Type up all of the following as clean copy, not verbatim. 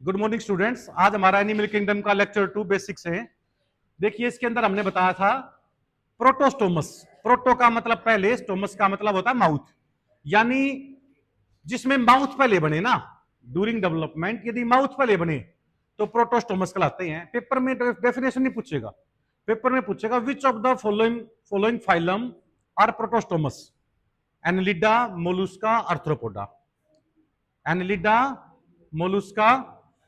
Good morning students. आज हमारा animal kingdom का लेक्चर 2 बेसिक्स है। देखिए इसके अंदर हमने बताया था प्रोटोस्टोमस। प्रोटो का मतलब पहले, स्टोमस का मतलब होता है माउथ, यानी जिसमें माउथ पहले बने ना। ड्यूरिंग डेवलपमेंट यदि माउथ पहले बने तो प्रोटोस्टोमस कहलाते हैं। पेपर में डेफिनेशन नहीं पूछेगा, पेपर में पूछेगा which of the following following phylum are protostomes. Annelida, Mollusca, Arthropoda. Annelida, Mollusca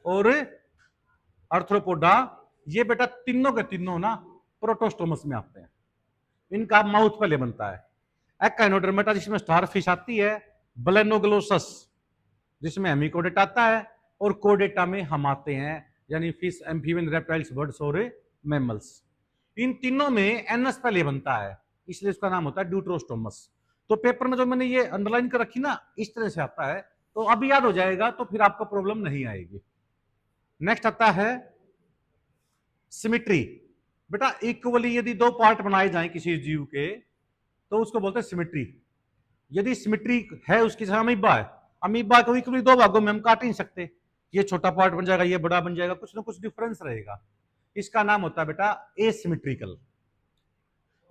और आर्थ्रोपोडा, ये बेटा तीनों के तीनों ना प्रोटोस्टोमस में आते हैं। इनका माउथ पहले बनता है। एक्टाइनोडर्मेटा जिसमें स्टार फिश आती है, ब्लेनोग्लोसस जिसमें हेमिकोडेटा आता है, और कोडेटा में हम आते हैं, यानी फिश, एम्फीबियन, रेप्टाइल्स, बर्ड्स और मैमल्स। इन तीनों में एनस पहले बनता है, इसलिए इसका नाम होता है ड्यूट्रोस्टोमस। तो पेपर में जो मैंने ये अंडरलाइन कर रखी ना, इस तरह से आता है, तो अभी याद हो जाएगा, तो फिर आपको प्रॉब्लम नहीं आएगी। नेक्स्ट आता है सिमिट्री। बेटा इक्वली यदि दो पार्ट बनाए जाएं किसी जीव के, तो उसको बोलते हैं सिमिट्री। यदि सिमिट्री है उसकी, जैसे अमीबा है, अमीबा को इक्वली दो भागों में हम काट नहीं सकते, ये छोटा पार्ट बन जाएगा, ये बड़ा बन जाएगा, कुछ ना कुछ डिफरेंस रहेगा। इसका नाम होता है बेटा एसिमेट्रिकल।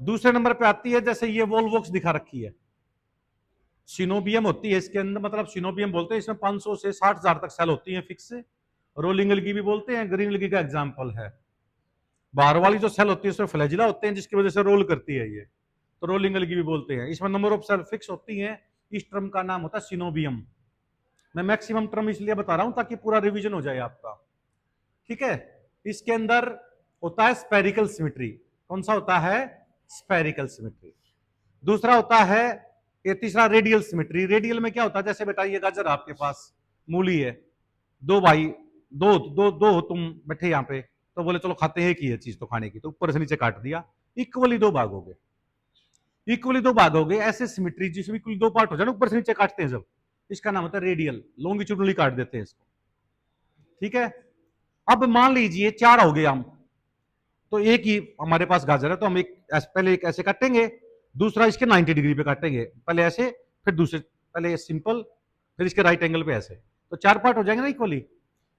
दूसरे नंबर पे आती है, जैसे ये वॉलवॉक्स दिखा रखी है, सिनोबियम होती है इसके अंदर, मतलब सिनोबियम बोलते हैं, इसमें 500 से 60,000 तक सेल होती है फिक्स। रोलिंग अलगी भी बोलते हैं, ग्रीन अलगी का एग्जाम्पल है। बाहर वाली जो सेल होती है उसमें फ्लैजिला होते हैं, जिसकी वजह से रोल करती है ये, तो रोलिंग अलगी भी बोलते हैं। इसमें नंबर ऑफ सेल फिक्स होती है। इस टर्म का नाम होता है सिनोबियम। मैं मैक्सिमम टर्म इसलिए बता रहा हूं ताकि पूरा रिवीजन हो जाए आपका, ठीक है। इसके अंदर होता है स्पेरिकल सिमेट्री। कौन सा होता है? Spherical symmetry. दूसरा होता है, ये तीसरा रेडियल सिमेट्री। रेडियल में क्या होता है, जैसे बेटा ये गाजर आपके पास, मूली है, दो भाई, दो दो दो हो तुम बैठे यहाँ पे, तो बोले चलो खाते हैं, की है चीज तो खाने की, तो ऊपर से नीचे काट दिया, इक्वली दो भाग हो गए। इक्वली दो भाग हो गए, ऐसे सिमेट्री जिसमें इक्वली दो पार्ट हो जाए, ऊपर से नीचे काटते हैं जब, इसका नाम होता है रेडियल। लॉन्गिट्यूडनली काट देते हैं इसको, ठीक है। अब मान लीजिए चार हो गए हम, तो एक ही हमारे पास गाजर है, तो हम एक पहले एक ऐसे काटेंगे, दूसरा इसके 90 डिग्री पे काटेंगे, पहले ऐसे, फिर दूसरे, पहले सिंपल, फिर इसके राइट एंगल पे ऐसे, तो चार पार्ट हो जाएंगे ना इक्वली।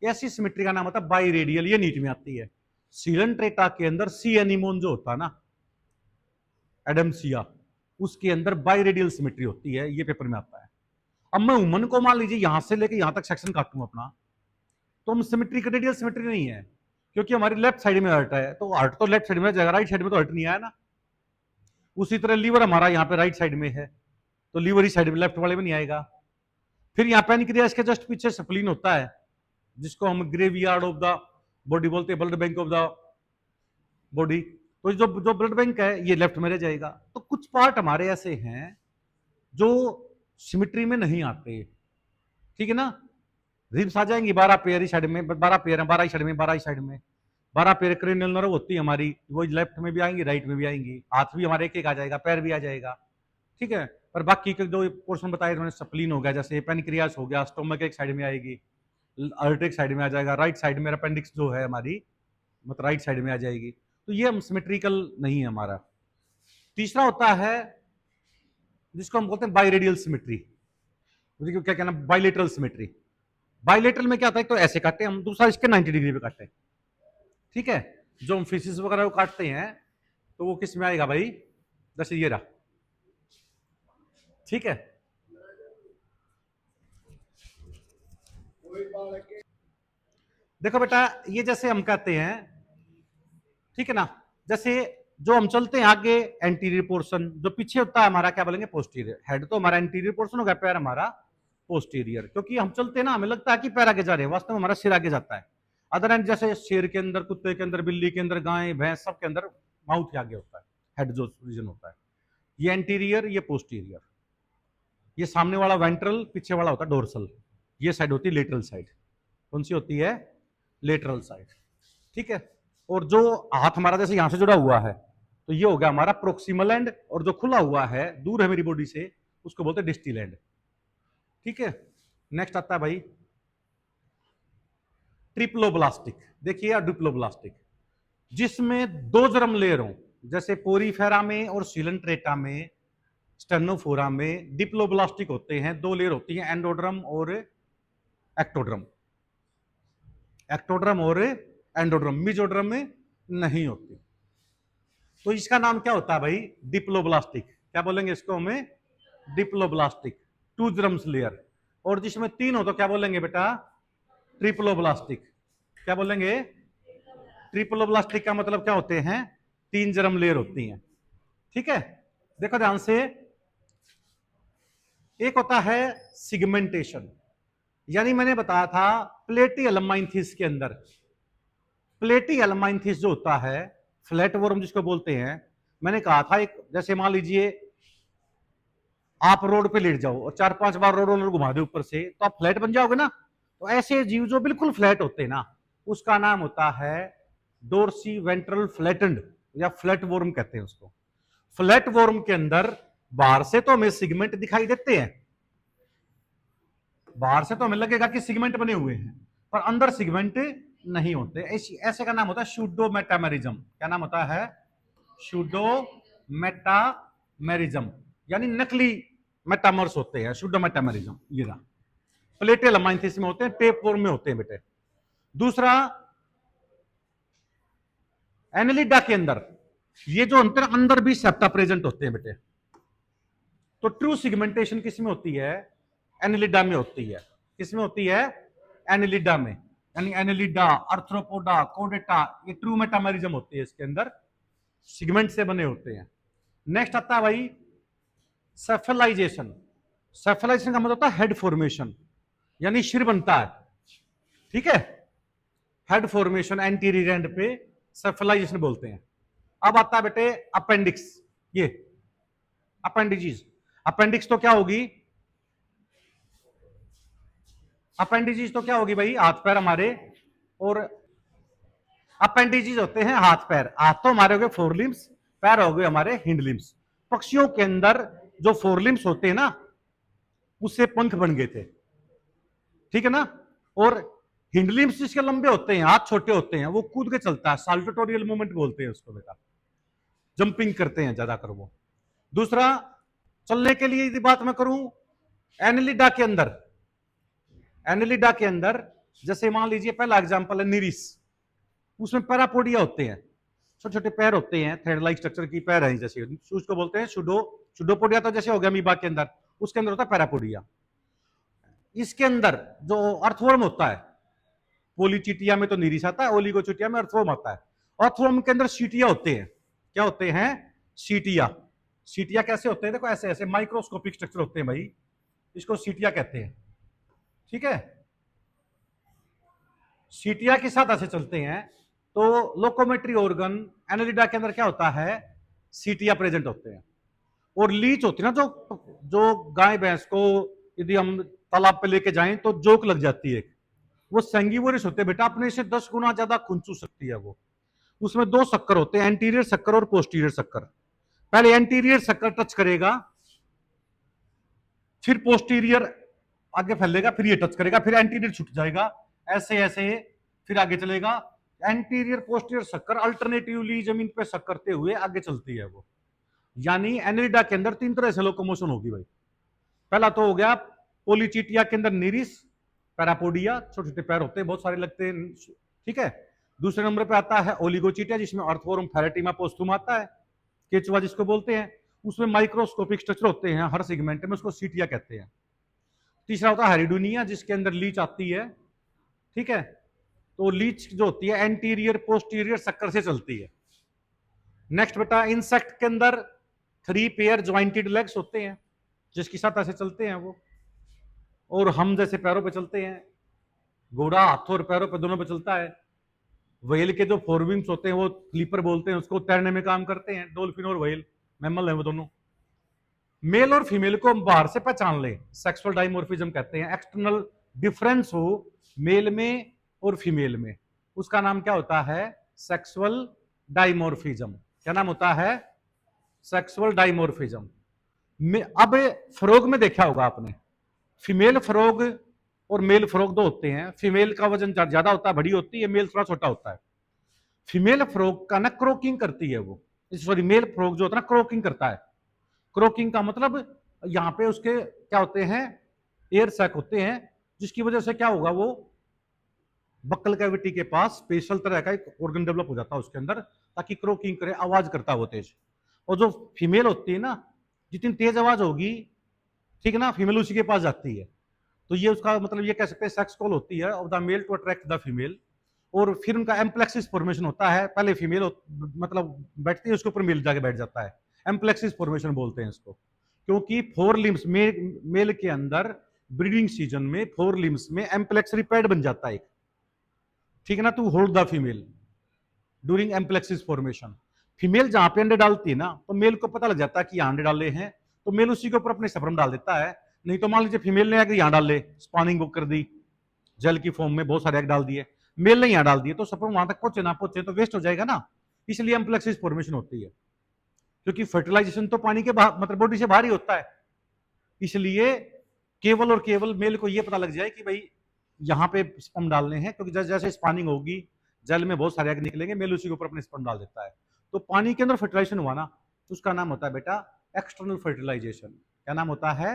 ऐसी सिमेट्री का नाम होता है बाई रेडियल, ये नीट में आती है। सीलेंट्रेटा के अंदर सी एनिमोन जो होता है ना, एडमसिया, उसके अंदर बाई रेडियल सिमेट्री होती है, ये पेपर में आता है। अब मैं उमन को मान लीजिए यहां से लेके यहां तक सेक्शन काटूं अपना, तो हम सिमेट्री का रेडियल सिमेट्री नहीं है, क्योंकि हमारी लेफ्ट साइड में हर्ट है, तो हर्ट तो लेफ्ट साइड में जाएगा, राइट साइड में तो हर्ट नहीं आया ना। उसी तरह लीवर हमारा यहाँ पे राइट साइड में है, तो लीवर ही साइड में, लेफ्ट वाले में नहीं आएगा। फिर यहाँ पैनक्रियास के जस्ट पीछे स्प्लीन होता है, जिसको हम ग्रेवयार्ड ऑफ द बॉडी बोलते हैं, blood bank of the body. तो जो जो ब्लड बैंक है ये लेफ्ट में रह जाएगा। तो कुछ पार्ट हमारे ऐसे हैं जो सिमेट्री में नहीं आते, ठीक है ना। रिब्स आ जाएंगी 12 पेयर ही साइड में, 12 पेयर है, 12 ही साइड में, 12 ही साइड में, 12 पेयर क्रेनियल नर्व होती है हमारी, वो लेफ्ट में भी आएंगी, राइट में भी आएंगी, हाथ भी हमारे एक एक आ जाएगा, पैर भी आ जाएगा, ठीक है। और बाकी के जो पोर्शन बताए उन्होंने, स्प्लीन हो गया, जैसे पेनक्रियास हो गया, स्टोमक एक साइड में आएगी, हार्ट एक साइड में आ जाएगा, राइट साइड में अपेंडिक्स जो है हमारी, मतलब राइट साइड में आ जाएगी। तो ये हम सिमेट्रिकल नहीं है हमारा। तीसरा होता है जिसको हम बोलते हैं बाइरेडियल सिमेट्री, क्या कहना, बाइलेटरल सिमेट्री। बाइलेटरल में क्या होता है, तो ऐसे काटते हैं हम, दूसरा इसके 90 डिग्री पे काटते हैं, ठीक है। जो हम फिशेस वगैरह को काटते हैं, तो वो किस में आएगा भाई, जैसे ये रहा, ठीक है। देखो बेटा, ये जैसे हम कहते हैं, ठीक है ना, जैसे जो हम चलते हैं आगे, एंटीरियर पोर्शन, जो पीछे होता है हमारा क्या बोलेंगे, पोस्टीरियर। हेड तो हमारा एंटीरियर पोर्शन हो गया, पैर हमारा पोस्टीरियर। क्योंकि हम चलते हैं ना, हमें लगता है कि पैर आगे जा रहे हैं, वास्तव में हमारा सिर आगे जाता है। अदर एंड जैसे शेर के अंदर, कुत्ते के अंदर, बिल्ली के अंदर, गाय भैंस, सब के अंदर माउथ के आगे होता है, हेड जो रीजन होता है, ये एंटीरियर, ये पोस्टीरियर। ये सामने वाला वेंट्रल, पीछे वाला होता है डोर्सल। ये साइड होती है लेटरल साइड। कौन सी होती है? लेटरल साइड, ठीक है। और जो हाथ हमारा जैसे यहां से जुड़ा हुआ है, तो ये हो गया हमारा प्रोक्सिमल एंड, और जो खुला हुआ है, दूर है मेरी बॉडी से, उसको बोलते हैं डिस्टल एंड, ठीक है। नेक्स्ट आता है भाई ट्रिप्लोब्लास्टिक। देखिए डिप्लोब्लास्टिक, जिसमें दो जर्म लेयर हो, जैसे पोरीफेरा में और सीलेंट्रेटा में, स्टेनोफोरा में डिप्लोब्लास्टिक होते हैं, दो लेयर होती है, एंडोड्रम और एक्टोड्रम। एक्टोड्रम और एंडोड्रम, मेसोड्रम में नहीं होती। तो इसका नाम क्या होता है भाई? डिप्लोब्लास्टिक। क्या बोलेंगे इसको हमें? Diploblastic, two germs layer. और जिसमें तीन हो तो क्या बोलेंगे बेटा? ट्रिप्लोब्लास्टिक। क्या बोलेंगे? ट्रिप्लोब्लास्टिक का मतलब क्या होते हैं? तीन जर्म लेयर होती हैं। ठीक है, देखो ध्यान से। एक होता है सिगमेंटेशन, यानी मैंने बताया था प्लेटिहेल्माइंथिस के अंदर, प्लेटिहेल्माइंथिस जो होता है, फ्लैट वर्म जिसको बोलते हैं, मैंने कहा था एक, जैसे मान लीजिए आप रोड पे लेट जाओ और 4-5 बार रोड घुमा दे ऊपर से, तो आप फ्लैट बन जाओगे ना। तो ऐसे जीव जो बिल्कुल फ्लैट होते हैं ना, उसका नाम होता है डोर्सी वेंट्रल फ्लैटेंड, या फ्लैट वर्म कहते हैं उसको। फ्लैट वर्म के अंदर बाहर से तो हमें सिगमेंट दिखाई देते हैं, बाहर से तो हमें लगेगा कि सिगमेंट बने हुए हैं, पर अंदर सिगमेंट नहीं होते। ऐसे का नाम होता है सूडोमेटामेरिज्म। क्या नाम होता है? सूडोमेटामेरिज्म, यानी नकली मेटामर्स होते हैं, सूडोमेटामेरिज्म। ये रहा, प्लेटिहेल्माइंथिस में होते हैं, टेप वर्म में होते हैं बेटे। दूसरा, एनेलिडा के अंदर ये जो अंतर अंदर भी सेप्टा प्रेजेंट होते हैं बेटे। तो ट्रू सिगमेंटेशन किसमें होती है? एनेलिडा में होती है। किसमें होती है? एनेलिडा में, यानी एनेलिडा, आर्थ्रोपोडा, कोडेटा, ये ट्रू मेटामेरिज्म होती है, इसके अंदर सिगमेंट से बने होते हैं। नेक्स्ट आता है भाई सेफेलाइजेशन। सेफेलाइजेशन का मतलब होता है हेड फॉर्मेशन, यानी सिर बनता है। ठीक है, हेड फॉर्मेशन एंटीरियर एंड पे सेफेलाइजेशन बोलते हैं। अब आता है बेटे अपेंडिक्स, ये अपेंडिजीज। अपेंडिक्स तो क्या होगी? अपेंडिजीज तो क्या होगी भाई? हाथ पैर हमारे, और अपेंडिजीज होते हैं हाथ पैर। हाथ तो हमारे हो गए फोर लिम्स, पैर हो गए हमारे हिंड लिम्स। पक्षियों के अंदर जो फोर लिम्स होते हैं ना, उससे पंख बन गए थे। ठीक है ना। और हिंड लिम्स जिसके लंबे होते हैं, हाथ छोटे होते हैं, वो कूद के चलता है, साल्टेटोरियल मूवमेंट बोलते हैं उसको बेटा, जंपिंग करते हैं ज्यादातर वो। दूसरा, चलने के लिए यदि बात मैं करूं, एनेलिडा के अंदर, एनेलिडा के अंदर जैसे मान लीजिए पहला एग्जांपल है निरिस, उसमें पैरापोडिया होते हैं, छोटे छोटे पैर होते हैं, थ्रेड लाइक स्ट्रक्चर की पैर हैं, जैसे उसको बोलते हैं सुडोपोडिया। तो जैसे हो गया अमीबा के अंदर, उसके अंदर होता है पैरापोडिया। इसके अंदर जो अर्थवर्म होता है, पोलीचिटिया में तो निरिस आता है, ओलिगोचिटिया में अर्थवर्म आता है। अर्थवर्म के अंदर सीटिया होते हैं। क्या होते हैं? सीटिया। सीटिया कैसे होते हैं? देखो ऐसे ऐसे माइक्रोस्कोपिक स्ट्रक्चर होते हैं भाई, इसको सीटिया कहते हैं। ठीक है, सीटिया के साथ ऐसे चलते हैं। तो लोकोमेट्री ऑर्गन एनेलिडा के अंदर क्या होता है? सीटिया प्रेजेंट होते हैं। और लीच होती है ना, जो जो गाय भैंस को यदि हम तालाब पे लेके जाएं तो जोक लग जाती है, वो सेंगिवोरस होते हैं बेटा, अपने से 10 गुना ज्यादा खून चूस सकती है वो। उसमें दो शक्कर होते हैं, एंटीरियर शक्कर और पोस्टीरियर शक्कर। पहले एंटीरियर शक्कर टच करेगा, फिर पोस्टीरियर आगे फैलेगा, फिर ये टच करेगा, फिर एंटीरियर छूट जाएगा, ऐसे ऐसे फिर आगे चलेगा। एंटीरियर पोस्टीरियर शक्कर अल्टरनेटिवली जमीन पे शक करते हुए आगे चलती है वो। यानी एनेलिडा के अंदर तीन तरह से लोकोमोशन होगी भाई। पहला तो हो गया पोलीचिटिया के अंदर निरिस, पैरापोडिया, छोटे छोटे पैर होते हैं, बहुत सारे लगते हैं। ठीक है। दूसरे नंबर पे आता है ओलिगोचिटिया, जिसमें अर्थवोरम फेरेटिमा पोस्टुम आता है, केचुआ जिसको बोलते हैं। उसमें माइक्रोस्कोपिक स्ट्रक्चर होते हैं हर सेगमेंट में, उसको सीटिया कहते हैं। तीसरा होता है हेरिडोनिया, जिसके अंदर लीच आती है। ठीक है, तो लीच जो होती है एंटीरियर पोस्टीरियर शक्कर से चलती है। नेक्स्ट बेटा, इंसेक्ट के अंदर 3 पेयर ज्वाइंटेड लेग्स होते हैं, जिसके साथ ऐसे चलते हैं वो, और हम जैसे पैरों पे चलते हैं। घोड़ा हाथों और पैरों पे दोनों पे चलता है। व्हेल के जो फोरविंग्स होते हैं वो फ्लीपर बोलते हैं उसको, तैरने में काम करते हैं। डॉल्फिन और व्हेल मैमल है वो दोनों। मेल और फीमेल को हम बाहर से पहचान ले, सेक्सुअल डाइमोर्फिज्म कहते हैं। एक्सटर्नल डिफरेंस हो मेल में और फीमेल में, उसका नाम क्या होता है? Sexual dimorphism. क्या नाम होता है? Sexual dimorphism. अब फ्रॉग में देखा होगा आपने, फीमेल फ्रॉग और मेल फ्रॉग दो होते हैं। फीमेल का वजन ज्यादा होता है, बड़ी होती है, मेल थोड़ा छोटा होता है। फीमेल फ्रॉग का ना क्रॉकिंग करती है वो, सॉरी मेल फ्रॉग जो होता है ना क्रॉकिंग करता है। क्रॉकिंग का मतलब यहां पे उसके क्या होते हैं? एयर सैक होते हैं, जिसकी वजह से क्या होगा? वो बक्कल कैविटी के पास स्पेशल तरह का एक ऑर्गन डेवलप हो जाता है उसके अंदर, ताकि क्रोकिंग करे, आवाज करता है वो तेज। और जो फीमेल होती है ना, जितनी तेज आवाज होगी, ठीक है ना, फीमेल उसी के पास जाती है। तो ये उसका मतलब ये कह सकते हैं सेक्स कॉल होती है of the male to attract the female. और फिर उनका एम्प्लेक्सिस फॉर्मेशन होता है, पहले फीमेल मतलब बैठती है, उसके ऊपर मेल जाके बैठ जाता है। एम्प्लेक्सिस फॉर्मेशन बोलते हैं इसको, क्योंकि फोर लिम्स में मेल के अंदर ब्रीडिंग सीजन में फोर लिम्स में एम्प्लेक्सरी पैड बन जाता है, ठीक है ना, to hold the female during amplexus formation. Female जहां पे अंडे डालती है ना, तो मेल को पता लग जाता है कि यहाँ अंडे डाले हैं, तो मेल उसी के ऊपर अपने स्पर्म डाल देता है। नहीं तो मान लीजिए फीमेल ने आकर यहाँ डाल ले, स्पॉनिंग बुक कर दी, जेल की फॉर्म में बहुत सारे एग डाल दिए, मेल ने यहाँ डाल दिए, तो स्पर्म वहां तक पहुंचे ना पहुंचे तो वेस्ट हो जाएगा ना। इसलिए एम्प्लेक्सिस फॉर्मेशन होती है, क्योंकि फर्टिलाइजेशन तो पानी के मतलब बॉडी से बाहर ही होता है। इसलिए केवल और केवल मेल को यह पता लग जाए कि भाई यहाँ पे स्पर्म डालने हैं, क्योंकि जैसे जैसे स्पॉनिंग होगी, जेल में बहुत सारे एग निकलेंगे, मेल उसी के ऊपर अपने स्पर्म डाल देता है। तो पानी के अंदर फर्टिलाइजेशन हुआ ना, उसका नाम होता है बेटा एक्सटर्नल फर्टिलाइजेशन। क्या नाम होता है?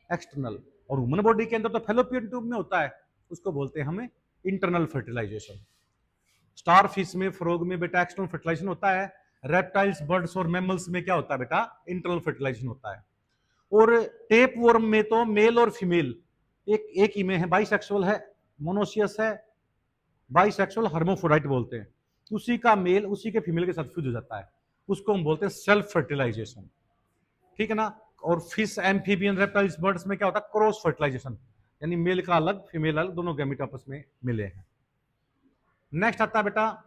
एक्सटर्नल। और ह्यूमन बॉडी के अंदर तो फैलोपियन ट्यूब में होता है, उसको बोलते हैं हमें इंटरनल फर्टिलाइजेशन। स्टार फिश में, फ्रॉग में बेटा एक्सटर्नल फर्टिलाइजेशन होता है। रेप्टाइल्स, बर्ड्स और मैमल्स में क्या होता है बेटा? इंटरनल फर्टिलाइजेशन होता है। और टेप वर्म में तो मेल और फीमेल एक ही में है, बाइसेक्सुअल है, मोनोसियस है, बाइसेक्सुअल हर्मोफ्रोडाइट बोलते हैं। उसी का मेल उसी के फीमेल के साथ फ्यूज हो जाता है, उसको हम बोलते हैं सेल्फ फर्टिलाइजेशन, ठीक है ना। और फिश, एम्फीबियन, रेप्टाइल्स, बर्ड्स में क्या होता है? क्रॉस फर्टिलाइजेशन, यानी मेल का अलग फीमेल अलग, दोनों गैमेट आपस में मिले हैं। नेक्स्ट आता है बेटा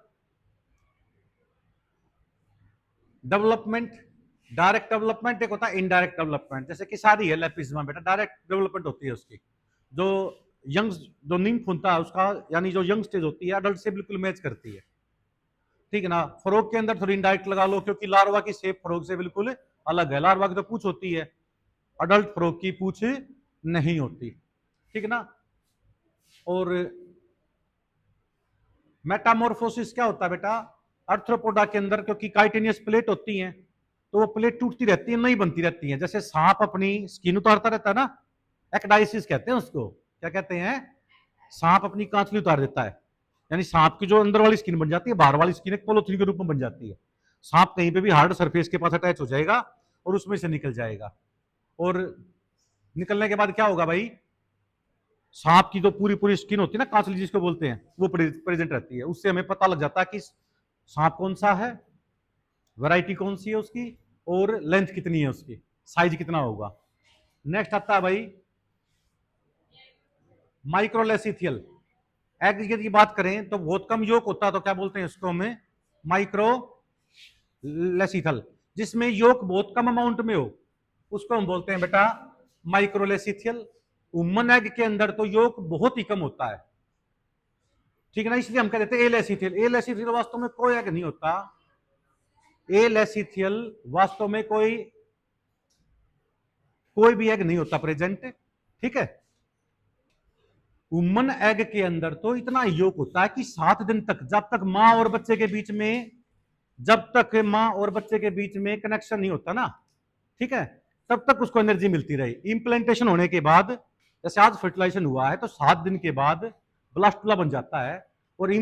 डेवलपमेंट। डायरेक्ट डेवलपमेंट एक होता है इनडायरेक्ट डेवलपमेंट। जैसे कि सारी है लेपिज्मा बेटा, डायरेक्ट डेवलपमेंट होती है उसकी। जो यंग जो निम्फ होता है उसका, यानी जो यंग स्टेज होती है, अडल्ट से बिल्कुल मैच करती है, ठीक है ना। फ्रॉग के अंदर थोड़ी इनडायरेक्ट लगा लो, क्योंकि लार्वा की शेप फ्रॉग से बिल्कुल अलग है। लार्वा की तो पूंछ होती है, अडल्ट फ्रॉग की पूंछ नहीं होती, ठीक है ना। और मेटामॉर्फोसिस क्या होता है बेटा? अर्थ्रोपोडा के अंदर क्योंकि काइटिनियस प्लेट होती है, तो वो प्लेट टूटती रहती है, नहीं बनती रहती है। जैसे सांप अपनी स्किन उतारता रहता है ना, एक्डाइसिस कहते हैं उसको। क्या कहते हैं? सांप अपनी कांचली उतार देता है, यानी सांप की जो अंदर वाली स्किन बन जाती है, बाहर वाली स्किन एक पॉलिथीन के रूप में बन जाती है। सांप कहीं पे भी हार्ड सरफेस के पास अटैच हो जाएगा और उसमें से निकल जाएगा। और निकलने के बाद क्या होगा भाई? सांप की जो पूरी पूरी स्किन होती है ना, कांचली जिसको बोलते हैं, वो प्रेजेंट रहती है। उससे हमें पता लग जाता है कि सांप कौन सा है, वैरायटी कौन सी है उसकी, और लेंथ कितनी है उसकी, साइज कितना होगा। नेक्स्ट आता है भाई माइक्रोलेसिथियल। एग की बात करें तो बहुत कम योग होता है, तो क्या बोलते हैं इसको हमें? माइक्रोलेसिथल। जिसमें योग बहुत कम अमाउंट में हो, उसको हम बोलते हैं बेटा माइक्रोलेसिथियल। वुमन एग के अंदर तो योग बहुत ही कम होता है, ठीक है ना, इसलिए हम कह देते हैं एलेसिथियल। एलेसिथियल वास्तव में कोई एग नहीं होता, एलेसिथियल वास्तव में कोई भी एग नहीं होता प्रेजेंट, ठीक है। वुमन एग के अंदर तो इतना योग होता है कि 7 दिन तक, जब तक मां और बच्चे के बीच में, जब तक मां और बच्चे के बीच में कनेक्शन नहीं होता ना, ठीक है, तब तक उसको एनर्जी मिलती रही। इंप्लांटेशन होने के बाद, जैसे आज फर्टिलाइजेशन हुआ है, तो 7 दिन के बाद ब्लास्टुला बन जाता है, और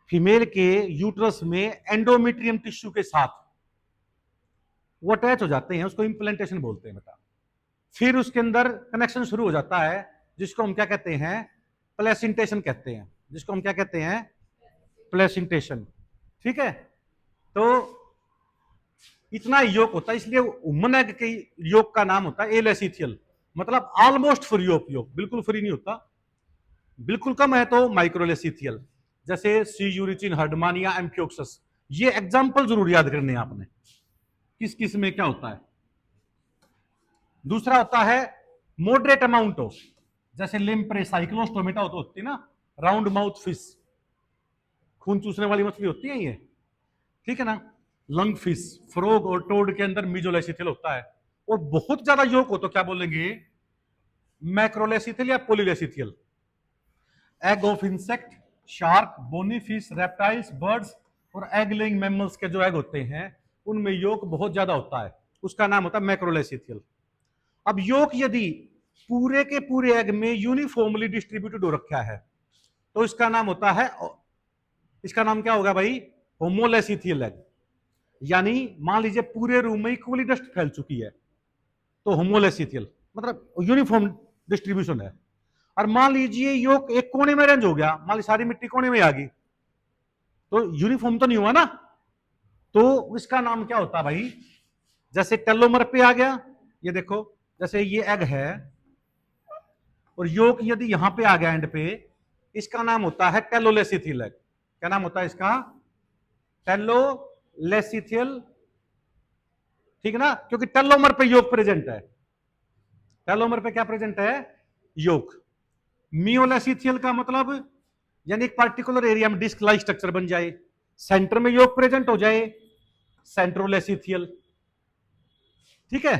फीमेल के यूट्रस में एंडोमेट्रियम टिश्यू के साथ वो अटैच हो जाते हैं, उसको इंप्लांटेशन बोलते हैं बेटा। फिर उसके अंदर कनेक्शन शुरू हो जाता है, जिसको हम क्या कहते हैं? प्लेसिंटेशन कहते हैं, जिसको हम क्या कहते हैं? प्लेसिंटेशन, ठीक है। तो इतना योग होता है, इसलिए वुमन एग के योग का नाम होता है एलेसिथियल, मतलब ऑलमोस्ट फ्री ऑफ योग, बिल्कुल फ्री नहीं होता, बिल्कुल कम है तो माइक्रोलेसिथियल। जैसे सी यूरिचिन, हर्डमानिया, एम्फियोक्सस, ये एग्जांपल जरूर याद करने हैं आपने, किस किस में क्या होता है। दूसरा होता है मॉडरेट अमाउंट ऑफ, जैसे लिम्प्रे, साइक्लोस्टोमेटा होती है ना, राउंड माउथ फिश, खून चूसने वाली मछली होती है ये, ठीक है ना। लंग फिश, फ्रॉग और टोड के अंदर मीजोलेसिथियल होता है। और बहुत ज्यादा योग हो तो क्या बोलेंगे? मैक्रोलेसिथियल या polylecithal. Egg of insect, shark, bony fish, reptiles, birds और एग लेइंग मैमल्स के जो एग होते हैं, उनमें योग बहुत ज्यादा होता है, उसका नाम होता है मैक्रोलेसिथियल। अब योग यदि पूरे के पूरे एग में यूनिफॉर्मली डिस्ट्रीब्यूटेड हो रखा है, तो इसका नाम होता है, इसका नाम क्या होगा भाई, होमोलेसिथियल एग। यानी मान लीजिए पूरे रूम में इक्वली डस्ट फैल चुकी है, तो होमोलेसिथियल मतलब यूनिफॉर्म डिस्ट्रीब्यूशन है। और मान लीजिए योग एक कोने में रेंज हो गया, मान लीजिए सारी मिट्टी कोने में आ गई, तो यूनिफॉर्म तो नहीं हुआ ना, तो इसका नाम क्या होता है भाई, जैसे टेलोमर पे आ गया, ये देखो जैसे ये एग है और योग यदि यहां पे आ गया एंड पे, इसका नाम होता है टेलोलेसिथियल एग। क्या नाम होता है इसका, टेलोलेसिथियल, ठीक है ना, क्योंकि टेलोमर पे योग प्रेजेंट है, टेलोमर पे क्या प्रेजेंट है, योग। मियोलेसिथियल का मतलब यानी एक पार्टिकुलर एरिया में डिस्क लाइक स्ट्रक्चर बन जाए, सेंटर में योग प्रेजेंट हो जाए, सेंट्रोलेसिथियल। ठीक है,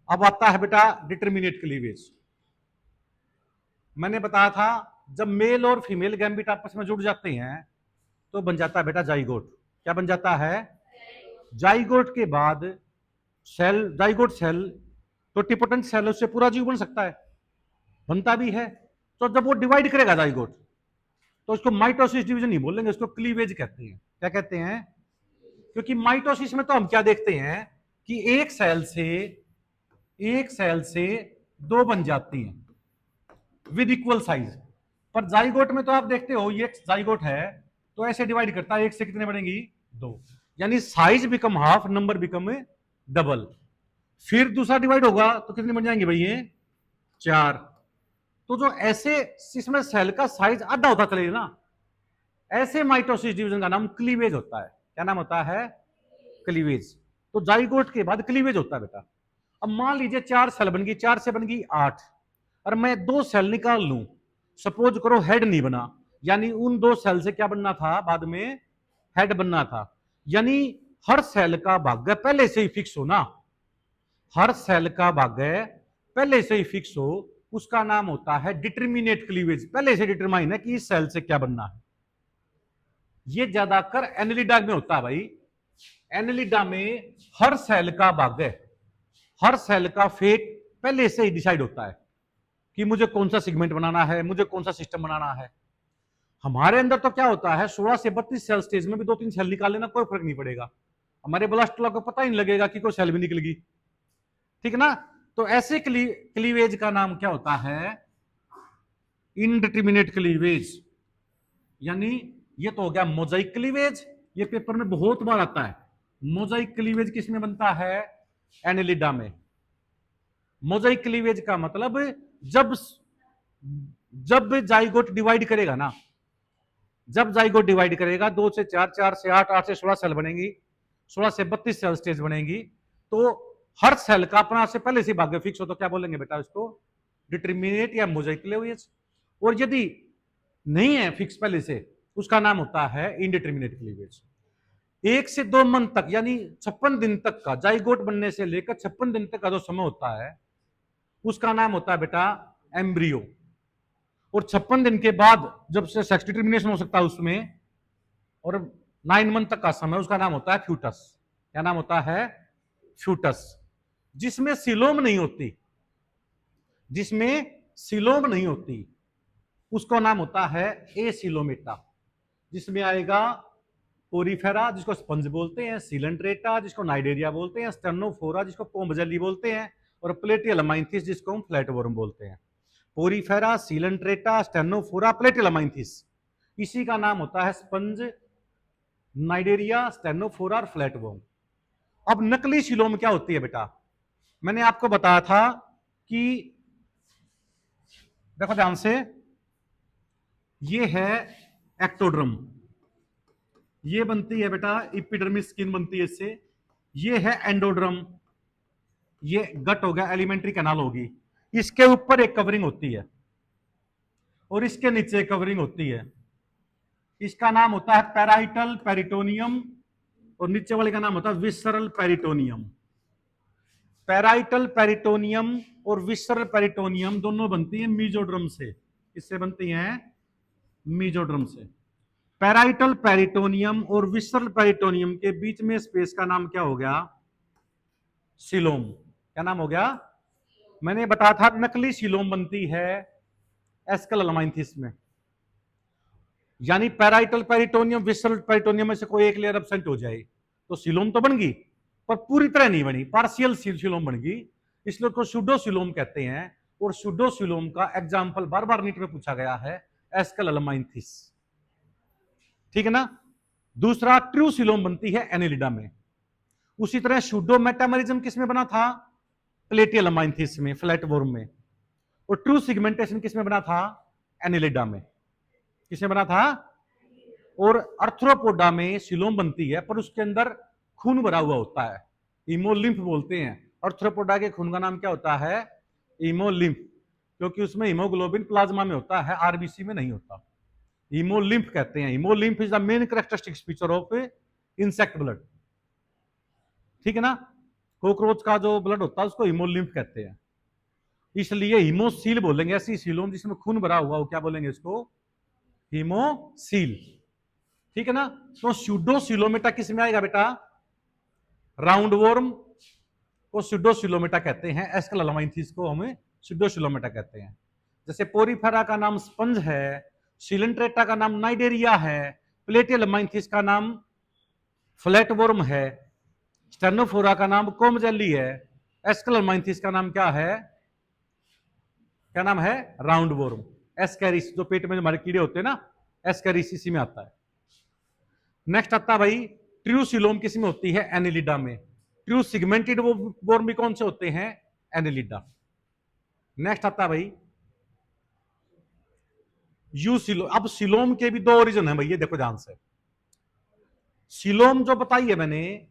अब आता है बेटा डिटरमिनेट क्लीवेज। मैंने बताया था जब मेल और फीमेल गैमेट आपस में जुड़ जाते हैं तो बन जाता है बेटा जाइगोट। क्या बन जाता है, जाइगोट के बाद cell, zygote cell totipotent cell, उससे पूरा जीव बन सकता है, बनता भी है। तो जब वो डिवाइड करेगा जाइगोट, तो उसको माइटोसिस डिवीजन नहीं बोलेंगे, उसको क्लीवेज कहते हैं। क्या कहते हैं, क्योंकि माइटोसिस में तो हम क्या देखते हैं कि एक सेल से दो बन जाती हैं विद इक्वल साइज। पर जाइगोट में तो आप देखते हो ये जाइगोट है तो ऐसे डिवाइड करता है, एक से कितने बनेंगी, दो, यानी size become half, number become double. फिर दूसरा डिवाइड होगा तो कितने बन जाएंगे भाई, ये चार। तो जो ऐसे इसमें सेल का साइज आधा होता चलेगा ना, ऐसे माइटोसिस डिवीजन का नाम क्लीवेज होता है। क्या नाम होता है, क्लीवेज। तो जाइगोट के बाद क्लीवेज होता है बेटा। अब मान लीजिए चार सेल बन गई, चार से बन गई आठ, और मैं दो सेल निकाल लूं, सपोज करो हेड नहीं बना, यानी उन दो सेल से क्या बनना था, बाद में हेड बनना था। यानी हर सेल का भाग्य पहले से ही फिक्स हो ना, हर सेल का भाग्य पहले से ही फिक्स हो, उसका नाम होता है डिटरमिनेट क्लीवेज। पहले से डिटरमाइन है कि इस सेल से क्या बनना है। ये ज्यादातर एनिलिडा में होता है भाई। एनिलिडा में हर सेल का भाग्य, हर सेल का फेट पहले से ही डिसाइड होता है कि मुझे कौन सा सेगमेंट बनाना है, मुझे कौन सा सिस्टम बनाना है। हमारे अंदर तो क्या होता है, 16 से 32 सेल स्टेज में भी दो तीन सेल निकाल लेना, कोई फर्क नहीं पड़ेगा, हमारे ब्लास्टोला को पता ही नहीं लगेगा कि कोई सेल भी निकलेगी। ठीक है ना, तो ऐसे क्लीवेज का नाम क्या होता है, इनडिटरमिनेट क्लीवेज। यानी ये तो हो गया मोजाइक क्लीवेज, ये पेपर में बहुत बार आता है। मोजाइक क्लीवेज किसमें बनता है, एनिलिडा में। मोजाइक क्लीवेज का मतलब जब जब जाइगोट डिवाइड करेगा ना, जब जाइगोट डिवाइड करेगा, 2 से 4, 4 से 8, 8 से 16 सेल बनेंगी, 16 से 32 सेल स्टेज बनेंगी, तो हर सेल का अपना से पहले से भाग्य फिक्स हो, तो क्या बोलेंगे बेटा इसको, डिटरमिनेट या मोजाइक क्लीवेज। और यदि नहीं है फिक्स पहले से, उसका नाम होता है इनडिटरमिनेट क्लीवेज। 1 से 2 मंथ तक यानी 56 दिन तक का, जाइगोट बनने से लेकर 56 दिन तक का जो समय होता है, उसका नाम होता है बेटा एम्ब्रियो। और 56 दिन के बाद जब से सेक्स डिटर्मिनेशन हो सकता है उसमें, और 9 मंथ तक का समय, उसका नाम होता है फ्यूटस। क्या नाम होता है, फ्यूटस। जिसमें सिलोम नहीं होती, जिसमें सिलोम नहीं होती, उसका नाम होता है एसिलोमेटा। जिसमें आएगा पोरीफेरा जिसको स्पंज बोलते हैं, सिलेंट्रेटा जिसको नाइडेरिया बोलते हैं, स्टेनोफोरा जिसको कोम्बजेली बोलते हैं, और प्लेटियलमाइंथिस जिसको हम फ्लैटवर्म बोलते हैं। पोरीफेरा, सिलेंट्रेटा, स्टेनोफोरा, प्लेटियलमाइंथिस, इसी का नाम होता है स्पंज, नाइडेरिया, स्टेनोफोरा और फ्लैटवर्म। अब नकली सिलोम क्या होती है बेटा, मैंने आपको बताया था कि देखो ध्यान से, ये है एक्टोड्रम, ये बनती है बेटा इपिडर्मिस स्किन बनती है इससे। ये है एंडोड्रम, ये गट हो गया, एलिमेंट्री कैनाल होगी, इसके ऊपर एक कवरिंग होती है और इसके नीचे एक कवरिंग होती है, इसका नाम होता है पैराइटल पेरिटोनियम, और नीचे वाले का नाम होता है विसरल पेरिटोनियम। पैराइटल पेरिटोनियम और विसरल पेरिटोनियम दोनों बनती हैं मीजोड्रम से। किससे बनती हैं, मीजोड्रम से। पैराइटल पेरिटोनियम और विसरल पेरिटोनियम के बीच में स्पेस का नाम क्या हो गया, सिलोम। क्या नाम हो गया, मैंने बताया था नकली सिलोम बनती है एस्केलोमाइंथिस में। यानी पैराइटल पेरिटोनियम विसरल पेरिटोनियम में से कोई एक लेयर एब्सेंट हो जाए तो सीलोम तो बन गई, पर पूरी तरह नहीं बनी, पार्शियल सीलोम बन गई, इसलिए उसको सूडोसीलोम कहते हैं। और सूडोसीलोम का एग्जाम्पल बार बार नीट में पूछा गया है, एस्कल अल्माइंथिस, ठीक है ना। दूसरा ट्रू सीलोम बनती है एनेलिडा में। उसी तरह सूडो मेटामेरिज्म किसमें बना था? प्लेटियल अमाइंथिस में, फ्लैटवॉर्म में। और ट्रू सिगमेंटेशन किसमें बना था? एनेलिडा में। किसमें बना था? और अर्थ्रोपोडा में सीलोम बनती है, पर उसके अंदर खून भरा हुआ होता है, हीमोलिम्फ बोलते हैं। अर्थ्रोपोडा के खून का नाम क्या होता है? हीमोलिम्फ, क्योंकि उसमें हीमोग्लोबिन प्लाज्मा में होता है, आरबीसी में नहीं होता। हीमोलिम्फ कहते हैं। Haemolymph is the main characteristic feature of insect blood, ठीक है ना। कॉकरोच का जो ब्लड होता है उसको हीमोलिम्फ कहते हैं, इसलिए हीमोसील बोलेंगे। ऐसी सीलोम जिसमें खून भरा हुआ हो, क्या बोलेंगे इसको? हीमोसील, ठीक है ना। तो सूडोसिलोमेटा किस में आएगा बेटा? राउंड वॉर्म को सूडोसिलोमेटा कहते हैं, एस्कल अल्माइंथिस को हमें सूडोसिलोमेटा कहते हैं। जैसे पोरीफेरा का नाम स्पंज है, सिलेंट्रेटा का नाम नाइडेरिया है, प्लेटियल अल्माइंथिस का नाम फ्लैटवॉर्म है, स्टेनोफोरा का नाम कोमजेली है, एस्कल अल्माइंथिस का नाम क्या है? क्या नाम है? Round warm. एस्कैरिस, जो पेट में हमारे कीड़े होते हैं ना, एस्कैरिस इसी में आता है। नेक्स्ट आता है भाई, ट्रूसिलोम किस में होती है? एनेलिडा में। ट्रू सिगमेंटेड वॉर्म भी कौन से होते हैं? एनेलिडा। नेक्स्ट आता है भाई यूसिलोम। अब सिलोम के भी दो ओरिजिन है भाई, ये देखो ध्यान से। सिलोम जो बताई है मैंने,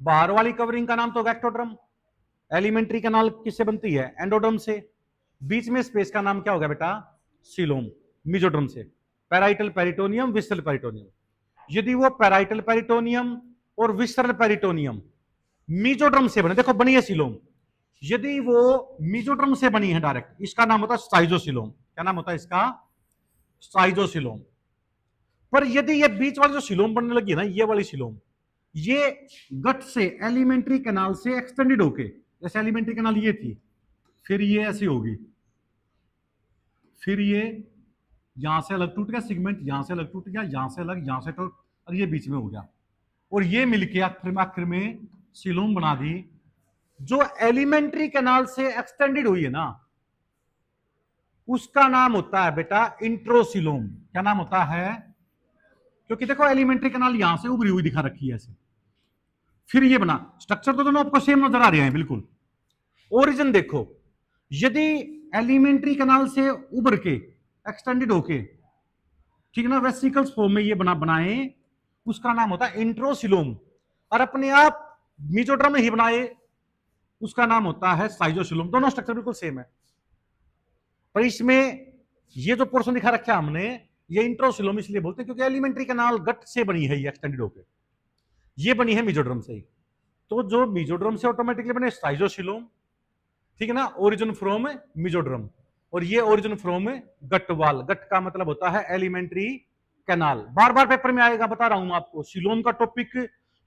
बाहर वाली कवरिंग का नाम तो गैक्टोड्रम, एलिमेंट्री कैनाल किससे बनती है? एंडोड्रम से। बीच में स्पेस का नाम क्या होगा बेटा? सिलोम, मीजोड्रम से। Parietal peritoneum, visceral peritoneum. यदि वो पैराइटल पेरिटोनियम और विसरल पेरिटोनियम मीजोड्रम से बने, देखो बनी है सिलोम, यदि वो मीजोड्रम से बनी है डायरेक्ट, इसका नाम होता है स्टाइजोसिलोम। क्या नाम होता है इसका? स्टाइजोसिलोम। पर यदि ये बीच वाली जो सिलोम बनने लगी है ना, ये वाली सिलोम, ये गट से, एलिमेंट्री कैनाल से एक्सटेंडेड होके, जैसे एलिमेंट्री कैनाल ये थी, फिर ये ऐसी होगी, फिर ये यहां से अलग टूट गया सिगमेंट, यहां से अलग टूट गया, यहां से अलग, यहां से टूट, और ये बीच में हो गया, और ये मिलके आखिर में सिलोम बना दी। जो एलिमेंट्री कैनाल से एक्सटेंडेड हुई है ना, उसका नाम होता है बेटा इंट्रोसिलोम। क्या नाम होता है? क्योंकि देखो एलिमेंट्री कैनाल यहां से उभरी हुई दिखा रखी है ऐसे, फिर ये बना। स्ट्रक्चर तो दोनों आपको सेम नजर आ रहे हैं बिल्कुल। ओरिजिन देखो, यदि एलिमेंट्री कैनाल से उभर के एक्सटेंडेड होके, ठीक है ना, वेसिकल्स फॉर्म में ये बनाए, उसका नाम होता है इंट्रोसिलोम। और अपने आप मीजोड्रम में ही बनाए, उसका नाम होता है साइजोसिलोम। दोनों स्ट्रक्चर बिल्कुल सेम है, पर इसमें ये जो पोर्शन दिखा रखा है हमने, ये इंट्रोसिलोम इसलिए बोलते हैं क्योंकि एलिमेंट्री कैनाल गट से बनी है, ये एक्सटेंडेड होके, ये बनी है मीजोड्रम से ही। तो जो मीजोड्रम से ऑटोमेटिकली बने साइजोसिलोम, ठीक है ना, ओरिजिन फ्रॉम मीजोड्रम। और ये ओरिजिन फ्रॉम गट वाल। गट का मतलब होता है एलिमेंट्री कैनाल। बार बार पेपर में आएगा, बता रहा हूं आपको, सिलोम का टॉपिक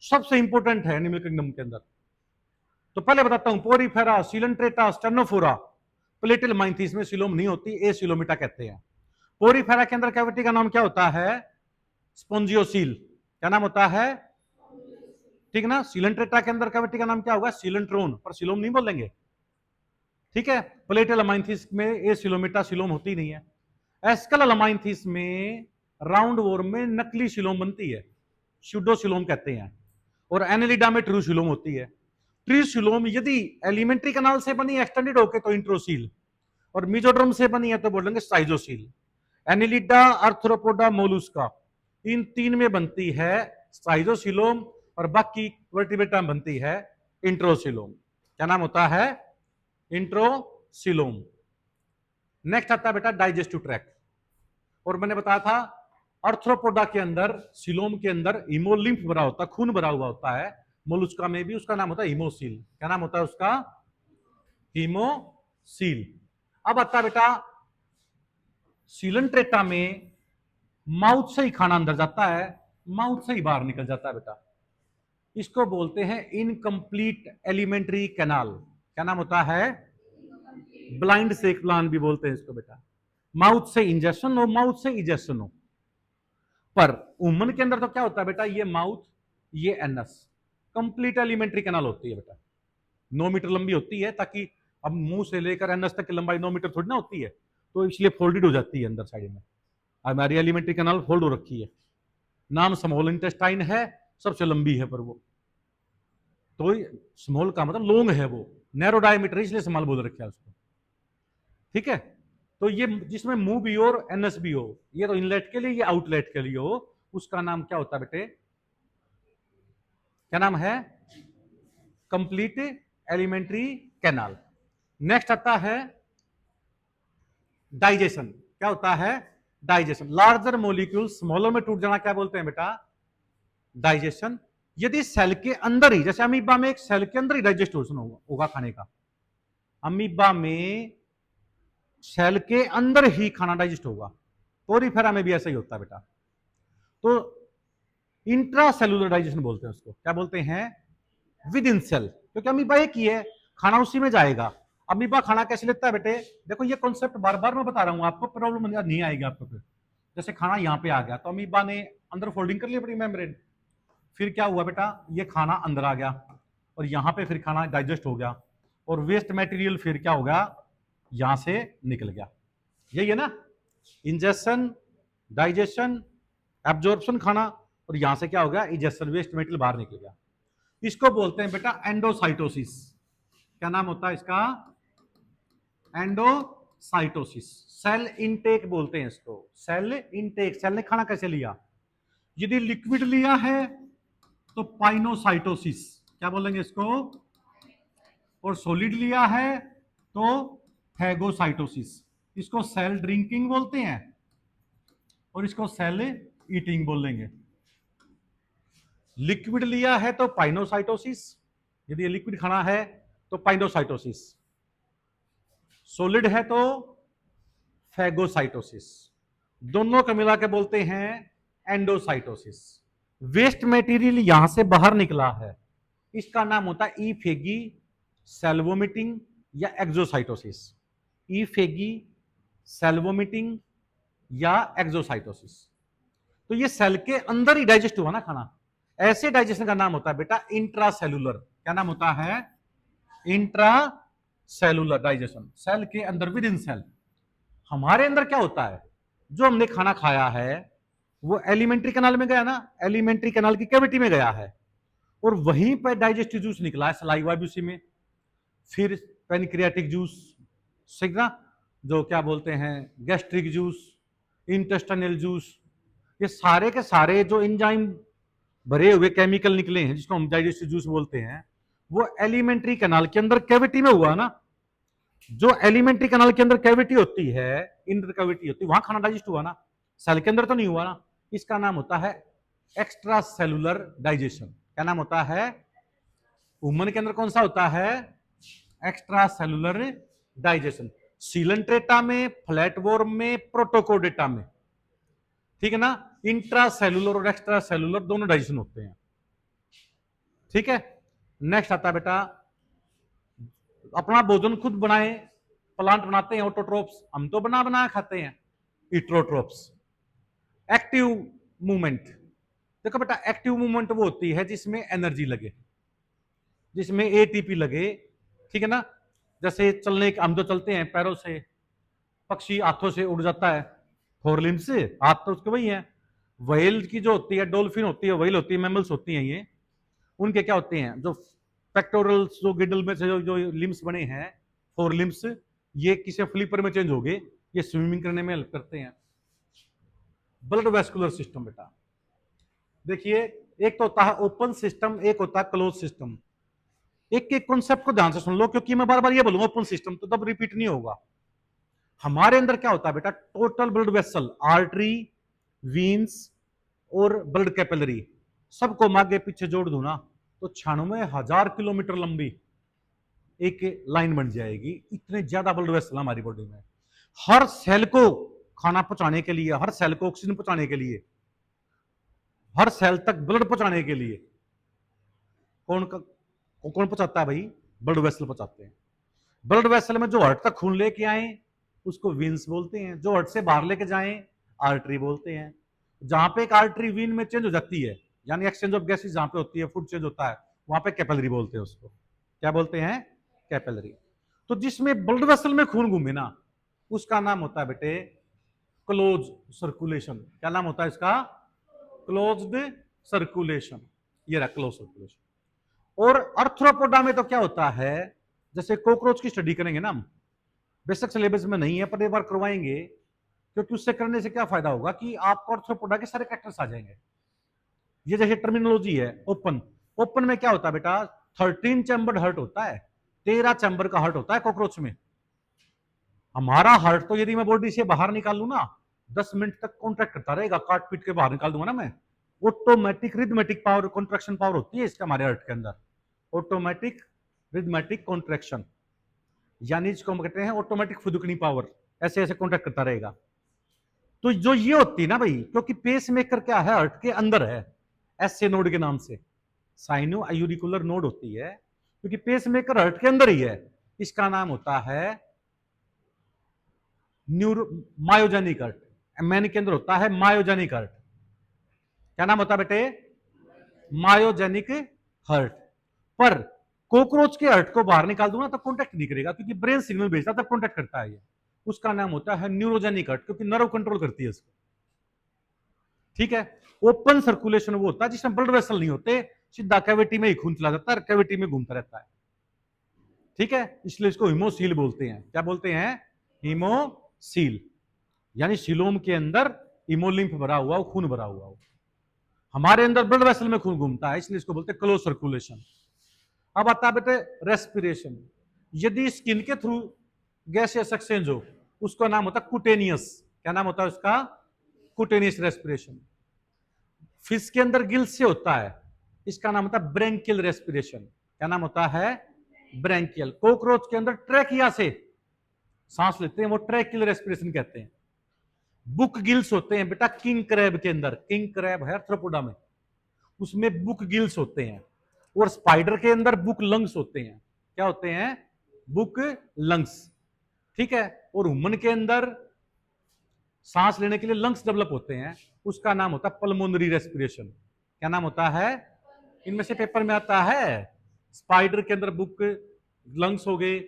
सबसे इंपॉर्टेंट है एनिमल किंगडम के अंदर। तो पहले बताता हूं, पोरीफेरा, सिलेंट्रेटा, स्टेनोफोरा, प्लेटियल माइंथिस में सिलोम नहीं होती, ए सिलोमिटा कहते हैं। पोरीफेरा के अंदर कैविटी का नाम क्या होता है? स्पोंजियोसील। क्या नाम होता है? ठीक है ना। सिलेंट्रेटा के अंदर कैविटी का नाम क्या होगा? सिलेंट्रोन, पर सिलोम नहीं बोलेंगे, ठीक है। प्लेटियल अमाइंथिस में ए सिलोमिटा सिलोम होती नहीं है। एस्कल अमाइंथिस में राउंड वॉर्म में नकली सिलोम बनती है, सूडोसिलोम कहते हैं। और एनेलिडा में ट्रू सिलोम होती है। ट्रू सिलोम यदि एलिमेंट्री कैनाल से बनी एक्सटेंडेड होके तो इंट्रोसील, और मीजोड्रम से बनी है तो बोलेंगे साइजोसील। एनेलिडा, अर्थ्रोपोडा, मोलुस्का, इन तीन में बनती है साइजोसिलोम, और बाकी वर्टिब्रेटा में बनती है इंट्रोसिलोम। क्या नाम होता है? इंट्रोसिलोम। नेक्स्ट आता है बेटा डाइजेस्टिव ट्रैक्ट। और मैंने बताया था अर्थ्रोपोडा के अंदर, सिलोम के अंदर हीमोलिम्फ भरा होता है, खून भरा हुआ होता है। मोलुस्का में भी उसका नाम होता है हीमोसील। क्या नाम होता है उसका? हीमोसील। अब आता है बेटा सिलेंट्रेटा में माउथ से ही खाना अंदर जाता है, माउथ से ही बाहर निकल जाता है बेटा। इसको बोलते हैं इनकम्प्लीट एलिमेंट्री कैनाल। क्या नाम होता है? ब्लाइंड सेक प्लान भी बोलते हैं इसको बेटा। माउथ से इंजेक्शन हो, माउथ से इजेक्शन हो, पर वुमन के अंदर तो क्या होता है बेटा, ये माउथ, ये एनस, कंप्लीट एलिमेंट्री कैनाल होती है बेटा, 9 मीटर लंबी होती है, ताकि अब मुंह से लेकर एनस तक की लंबाई 9 मीटर थोड़ी ना होती है, तो इसलिए फोल्डेड हो जाती है अंदर साइड में। हमारी एलिमेंट्री कैनाल फोल्ड हो रखी है, नाम स्मॉल इंटेस्टाइन है, सबसे लंबी है, पर वो तो स्मॉल का मतलब लॉन्ग है, वो नैरो डायमीटर इसलिए स्मॉल बोल रखा है उसको, ठीक है। तो ये जिसमें मुंह भी हो और एनएस भी हो, ये तो इनलेट के लिए, ये आउटलेट के लिए हो, उसका नाम क्या होता है बेटे, क्या नाम है, कंप्लीट एलिमेंट्री कैनाल। नेक्स्ट आता है डाइजेशन। क्या होता है, डाइजेशन, लार्जर मोलिक्यूल स्मॉलर में टूट जाना क्या बोलते हैं बेटा, डाइजेशन। यदि सेल के अंदर ही, जैसे अमीबा में एक सेल के अंदर ही डाइजेस्टेशन होगा खाने का, अमीबा में सेल के अंदर ही खाना डाइजेस्ट होगा, पोरीफेरा में भी ऐसा ही होता है बेटा। तो इंट्रा सेलुलर डाइजेशन बोलते हैं उसको, क्या बोलते हैं, विद इन सेल, क्योंकि अमीबा एक ही है, खाना उसी में जाएगा। अमीबा खाना कैसे लेता है बेटे, देखो ये कॉन्सेप्ट बार बार मैं बता रहा हूं आपको, प्रॉब्लम नहीं आएगी आपको फिर। जैसे खाना यहाँ पे आ गया, तो अमीबा ने अंदर फोल्डिंग कर ली अपनी मेम्ब्रेन, फिर क्या हुआ बेटा, ये खाना अंदर आ गया, और यहाँ पे फिर खाना डाइजेस्ट हो गया, और वेस्ट मटेरियल फिर क्या हो गया, यहां से निकल गया। यही है ना, इंजेक्शन, डाइजेशन, एब्जॉर्प्शन खाना, और यहां से क्या हो गया, इजेक्शन, वेस्ट मटेरियल बाहर निकल गया। इसको बोलते हैं बेटा एंडोसाइटोसिस। क्या नाम होता है इसका, एंडोसाइटोसिस। सेल इनटेक बोलते हैं इसको, सेल इनटेक, सेल ने खाना कैसे लिया, यदि लिक्विड लिया है तो पाइनोसाइटोसिस, क्या बोलेंगे इसको, और सॉलिड लिया है तो फैगोसाइटोसिस। इसको सेल ड्रिंकिंग बोलते हैं, और इसको सेल ईटिंग बोलेंगे। लिक्विड लिया है तो पाइनोसाइटोसिस, यदि ये लिक्विड खाना है तो पाइनोसाइटोसिस, सॉलिड है तो फैगोसाइटोसिस, दोनों को मिला के बोलते हैं एंडोसाइटोसिस। वेस्ट मटेरियल यहां से बाहर निकला है, इसका नाम होता है ईफेगी, सेल वोमिटिंग या एक्सोसाइटोसिस। ईफेगी, सेल वोमिटिंग या एक्सोसाइटोसिस। तो ये सेल के अंदर ही डाइजेस्ट हुआ ना खाना, ऐसे डाइजेशन का नाम होता है बेटा इंट्रासेलुलर। क्या नाम होता है, इंट्रासेलुलर डाइजेशन, सेल के अंदर, विद इन सेल। हमारे अंदर क्या होता है, जो हमने खाना खाया है वो एलिमेंट्री कैनाल में गया ना, एलिमेंट्री कैनाल की कैविटी में गया है, और वहीं पर डाइजेस्टिव जूस निकला है, सलाइवा भी उसी में, फिर पेनक्रियाटिक जूस, सीखना, जो क्या बोलते हैं गैस्ट्रिक जूस, इंटेस्टाइनल जूस, ये सारे के सारे जो एंजाइम भरे हुए केमिकल निकले हैं जिसको हम डाइजेस्टिव जूस बोलते हैं, वो एलिमेंट्री कैनाल के अंदर कैविटी में हुआ ना। जो एलिमेंट्री कैनाल के अंदर कैविटी होती है, इंटर कैविटी होती है, वहां खाना डाइजेस्ट हुआ ना, सेल के अंदर तो नहीं हुआ ना। इसका नाम होता है एक्स्ट्रा सेलुलर डाइजेशन। क्या नाम होता है, वुमन के अंदर कौन सा होता है, एक्स्ट्रा सेलुलर डाइजेशन। सीलेंट्रेटा में, फ्लैटवॉर्म में, प्रोटोकोडेटा में, ठीक है ना, इंट्रा सेलुलर और एक्स्ट्रा सेलुलर दोनों डाइजेशन होते हैं, ठीक है। नेक्स्ट आता है बेटा, अपना भोजन खुद बनाए, प्लांट बनाते हैं ऑटोट्रोप्स, हम तो बना खाते हैं इट्रोट्रोप्स। एक्टिव मूवमेंट, देखो बेटा एक्टिव मूवमेंट वो होती है जिसमें एनर्जी लगे, जिसमें एटीपी लगे, ठीक है ना। जैसे चलने, हम तो चलते हैं पैरों से, पक्षी हाथों से उड़ जाता है, फोर लिम्ब से, हाथ तो उसके वही है। व्हेल की जो होती है, डॉल्फिन होती है, व्हेल होती है, मैमल्स होती हैं, ये उनके क्या होते हैं, जो पेक्टोरल्स, जो गिडल में से जो लिम्स बने हैं, फोर लिम्स, ये किसी फ्लिपर में चेंज हो गए, ये स्विमिंग करने में हेल्प करते हैं। ब्लड वेस्कुलर सिस्टम बेटा, देखिए एक तो होता है ओपन सिस्टम, एक होता है क्लोज सिस्टम। एक एक कॉन्सेप्ट को ध्यान से सुन लो, क्योंकि मैं बार बार ये बोलूंगा ओपन सिस्टम तो तब रिपीट नहीं होगा। हमारे अंदर क्या होता है बेटा, total blood vessel, artery, veins और ब्लड कैपिलरी, सबको आगे पीछे जोड़ दूं ना तो 96,000 किलोमीटर लंबी एक लाइन बन जाएगी। इतने ज्यादा ब्लड वेसल हमारी बॉडी में। हर सेल को खाना पहुंचाने के लिए, हर सेल को ऑक्सीजन पहुंचाने के लिए, हर सेल तक ब्लड पहुंचाने के लिए कौन पहुंचाता है भाई, ब्लड वेसल पहुंचाते हैं। ब्लड वेसल में जो हार्ट तक खून लेके आए उसको वेन्स बोलते हैं, जो हार्ट से बाहर लेके जाएं आर्टरी बोलते हैं, जहां पे एक आर्टरी वीन में चेंज हो जाती है, यानी एक्सचेंज ऑफ गैसेज जहां पे होती है, फूड चेंज होता है, वहां पे कैपिलरी बोलते हैं उसको। क्या बोलते हैं? कैपिलरी। तो जिसमें ब्लड वेसल में खून घूमे ना, उसका नाम होता है बेटे क्लोज सर्कुलेशन। क्या नाम होता है इसका? Closed circulation. ये रहा क्लोज सर्कुलेशन। और अर्थ्रोपोडा में तो क्या होता है, जैसे कॉकरोच की स्टडी करेंगे ना हम, बेसिक सिलेबस में नहीं है पर एक बार करवाएंगे, क्योंकि उससे करने से क्या फायदा होगा कि आपको अर्थ्रोपोडा के सारे कैरेक्टर्स आ जाएंगे। ये जैसे टर्मिनोलॉजी है ओपन, ओपन में क्या होता है बेटा, 13 चैम्बर्ड हार्ट होता है, 13 चैम्बर का हार्ट होता है कॉकरोच में। हमारा हार्ट तो यदि मैं बॉडी से बाहर निकाल लू ना, 10 मिनट तक कॉन्ट्रैक्ट करता रहेगा, काट पीट के बाहर निकाल दूंगा ना मैं। Automatic rhythmic power, contraction power होती है इसका हमारे हार्ट के अंदर, ऑटोमेटिक रिदमेटिक कॉन्ट्रैक्शन, यानी इसको हम कहते हैं ऑटोमेटिक फुदकनी पावर, ऐसे ऐसे कॉन्ट्रैक्ट करता रहेगा। तो जो ये होती है ना भाई, क्योंकि पेस मेकर क्या है, हार्ट के अंदर है, एसए नोड के नाम से, साइनो आयूरिकुलर नोड होती है, क्योंकि पेस मेकर हार्ट के अंदर ही है। इसका नाम होता है न्यूरो मायोजेनिक हार्ट। मैन के अंदर होता है मायोजेनिक हार्ट। क्या नाम होता है बेटे? Myogenic heart. पर कॉकरोच के हार्ट को बाहर निकाल दूंगा तो कॉन्टैक्ट नहीं करेगा, क्योंकि ब्रेन सिग्नल भेजता तब कॉन्टैक्ट करता है ये। उसका नाम होता है न्यूरोजेनिक हार्ट, क्योंकि नर्व कंट्रोल करती है इसको। ठीक है। ओपन सर्कुलेशन वो होता है जिसमें ब्लड वेसल नहीं होते, सीधा कैविटी में ही खून चला जाता है, कैविटी में घूमता रहता है। ठीक है, इसलिए इसको हिमोसील बोलते हैं। क्या बोलते हैं? हिमोसील, यानी सीलोम के अंदर इमोलिम्फ भरा हुआ, खून भरा हुआ हो। हमारे अंदर ब्लड वेसल में खून घूमता है, इसलिए इसको बोलते हैं क्लोज सर्कुलेशन। अब आता है बेटे रेस्पिरेशन। यदि स्किन के थ्रू गैसेस एक्सचेंज हो, उसका नाम होता है कुटेनियस। क्या नाम होता है उसका? Cutaneous respiration. फिश के अंदर गिल्स से होता है, इसका नाम होता है ब्रेंकियल रेस्पिरेशन। क्या नाम होता है? ब्रेंकियल। कॉकरोच के अंदर ट्रैकिया से सांस लेते हैं, वो ट्रैकियल रेस्पिरेशन कहते हैं। बुक गिल्स होते हैं बेटा किंग क्रैब के अंदर, किंग क्रैब है आर्थ्रोपोडा में, उसमें बुक गिल्स होते हैं। और स्पाइडर के अंदर बुक लंग्स होते हैं। क्या होते हैं? Book lungs. ठीक है। और ह्यूमन के अंदर सांस लेने के लिए लंग्स डेवलप होते हैं, उसका नाम होता है पल्मोनरी रेस्पिरेशन। क्या नाम होता है? इनमें से पेपर में आता है, स्पाइडर के अंदर बुक लंग्स हो गए,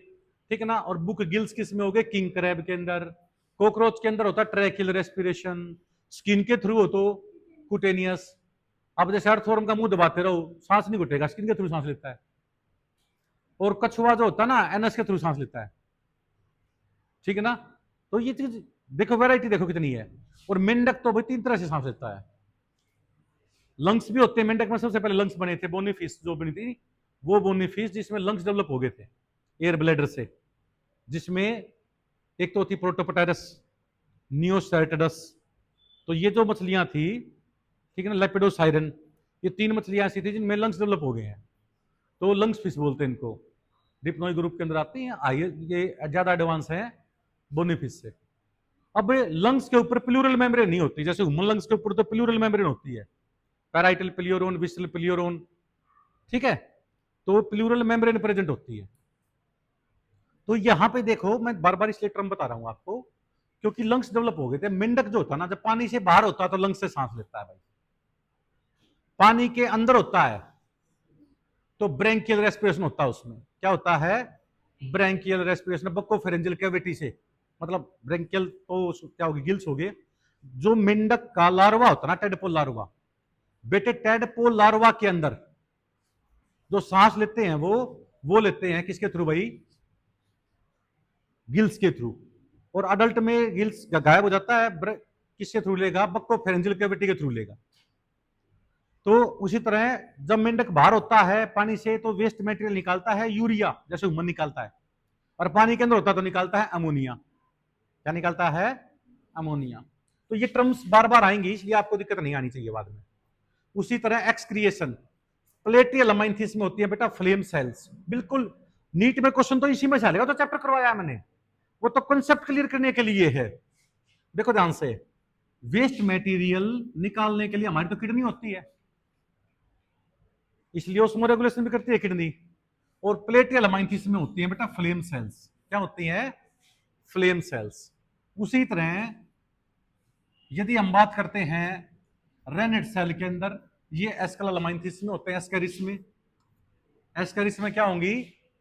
ठीक है ना, और बुक गिल्स किस में हो गए? किंग क्रैब के अंदर। कॉकरोच के अंदर होता है ट्रैकियल रेस्पिरेशन। स्किन के थ्रू हो तो कुटेनियस। अब जैसे अर्थवर्म का मुंह दबाते रहो, सांस नहीं घुटेगा, स्किन के थ्रू सांस लेता है। और कछुआ जो होता है ना, एनएस के थ्रू सांस लेता है। ठीक है ना। तो ये चीज देखो, वैरायटी देखो कितनी है। और मेंढक तो भाई 3 तरह से सांस लेता है। लंग्स भी होते हैं मेंढक में, सबसे पहले लंग्स बने थे, बोनीफिश जो बनी थी, वो बोनीफिश जिसमें लंग्स डेवलप हो गए थे एयर ब्लैडर से, जिसमें एक तो थी प्रोटोपटायरस, नियोसैटिडस। तो ये जो मछलियां थी, ठीक है ना, लेपिडोसाइरन, ये 3 मछलियां ऐसी थी जिनमें लंग्स डेवलप हो गए हैं, तो लंग्स फिश बोलते हैं इनको। डिप्नोई ग्रुप के अंदर आती हैं, आइए ये ज्यादा एडवांस है बोनीफिश से। अब लंग्स के ऊपर प्लूरल मेम्ब्रेन नहीं होती, जैसे ह्यूमन लंग्स के ऊपर तो प्लूरल मेम्ब्रेन होती है, पैराइटल प्लियोरोन, विस्टल प्लियोरोन। ठीक है। तो प्लूरल मेम्ब्रेन प्रेजेंट होती है। तो यहां पे देखो, मैं बार बार इसलिए टर्म बता रहा हूं आपको, क्योंकि लंग्स डेवलप हो गए थे। मेंढक जो होता है ना, जब पानी से बाहर होता है तो लंग्स से सांस लेता है भाई। पानी के अंदर होता है तो ब्रेंकियल रेस्पिरेशन होता है। उसमें क्या होता है? ब्रेंकियल रेस्पिरेशन, बक्कोफेरेंजियल कैविटी से, मतलब ब्रेंकियल तो क्या होगी? गिल्स हो गए। जो मेंढक का लार्वा होता है ना, टेडपोल लार्वा, बेटे टेडपोल लार्वा के अंदर जो सांस लेते हैं वो लेते हैं किसके थ्रू भाई? गिल्स के थ्रू। और अडल्ट में गिल्स गायब हो जाता है, किसके थ्रू लेगा? बक्कोफेरेंजियल कैविटी के थ्रू लेगा। तो उसी तरह जब मेंढक बाहर होता है पानी से तो वेस्ट मटेरियल निकालता है, यूरिया जैसे ह्यूमन निकालता है, और पानी के अंदर होता है तो निकालता है अमोनिया। क्या निकालता है? अमोनिया। तो ये टर्म्स बार बार आएंगी, इसलिए आपको दिक्कत नहीं आनी चाहिए बाद में। उसी तरह एक्सक्रिएशन, प्लेटियल अमाइंथिस में होती है बेटा फ्लेम सेल्स। बिल्कुल नीट में क्वेश्चन तो इसी में चलेगा, तो चैप्टर करवाया मैंने, वो तो कंसेप्ट क्लियर करने के लिए है। देखो ध्यान से, वेस्ट मटेरियल निकालने के लिए हमारी तो किडनी होती है, इसलिए उसमें रेगुलेशन भी करती है किडनी। और प्लेटियल अमाइंथिस में होती है बेटा फ्लेम सेल्स। क्या होती है? Flame cells. उसी तरह यदि हम बात करते हैं रेनेट सेल के अंदर ये एस्केलोमाइंथिस में होते हैं, एस्केरिस में, एस्केरिस में क्या होंगी,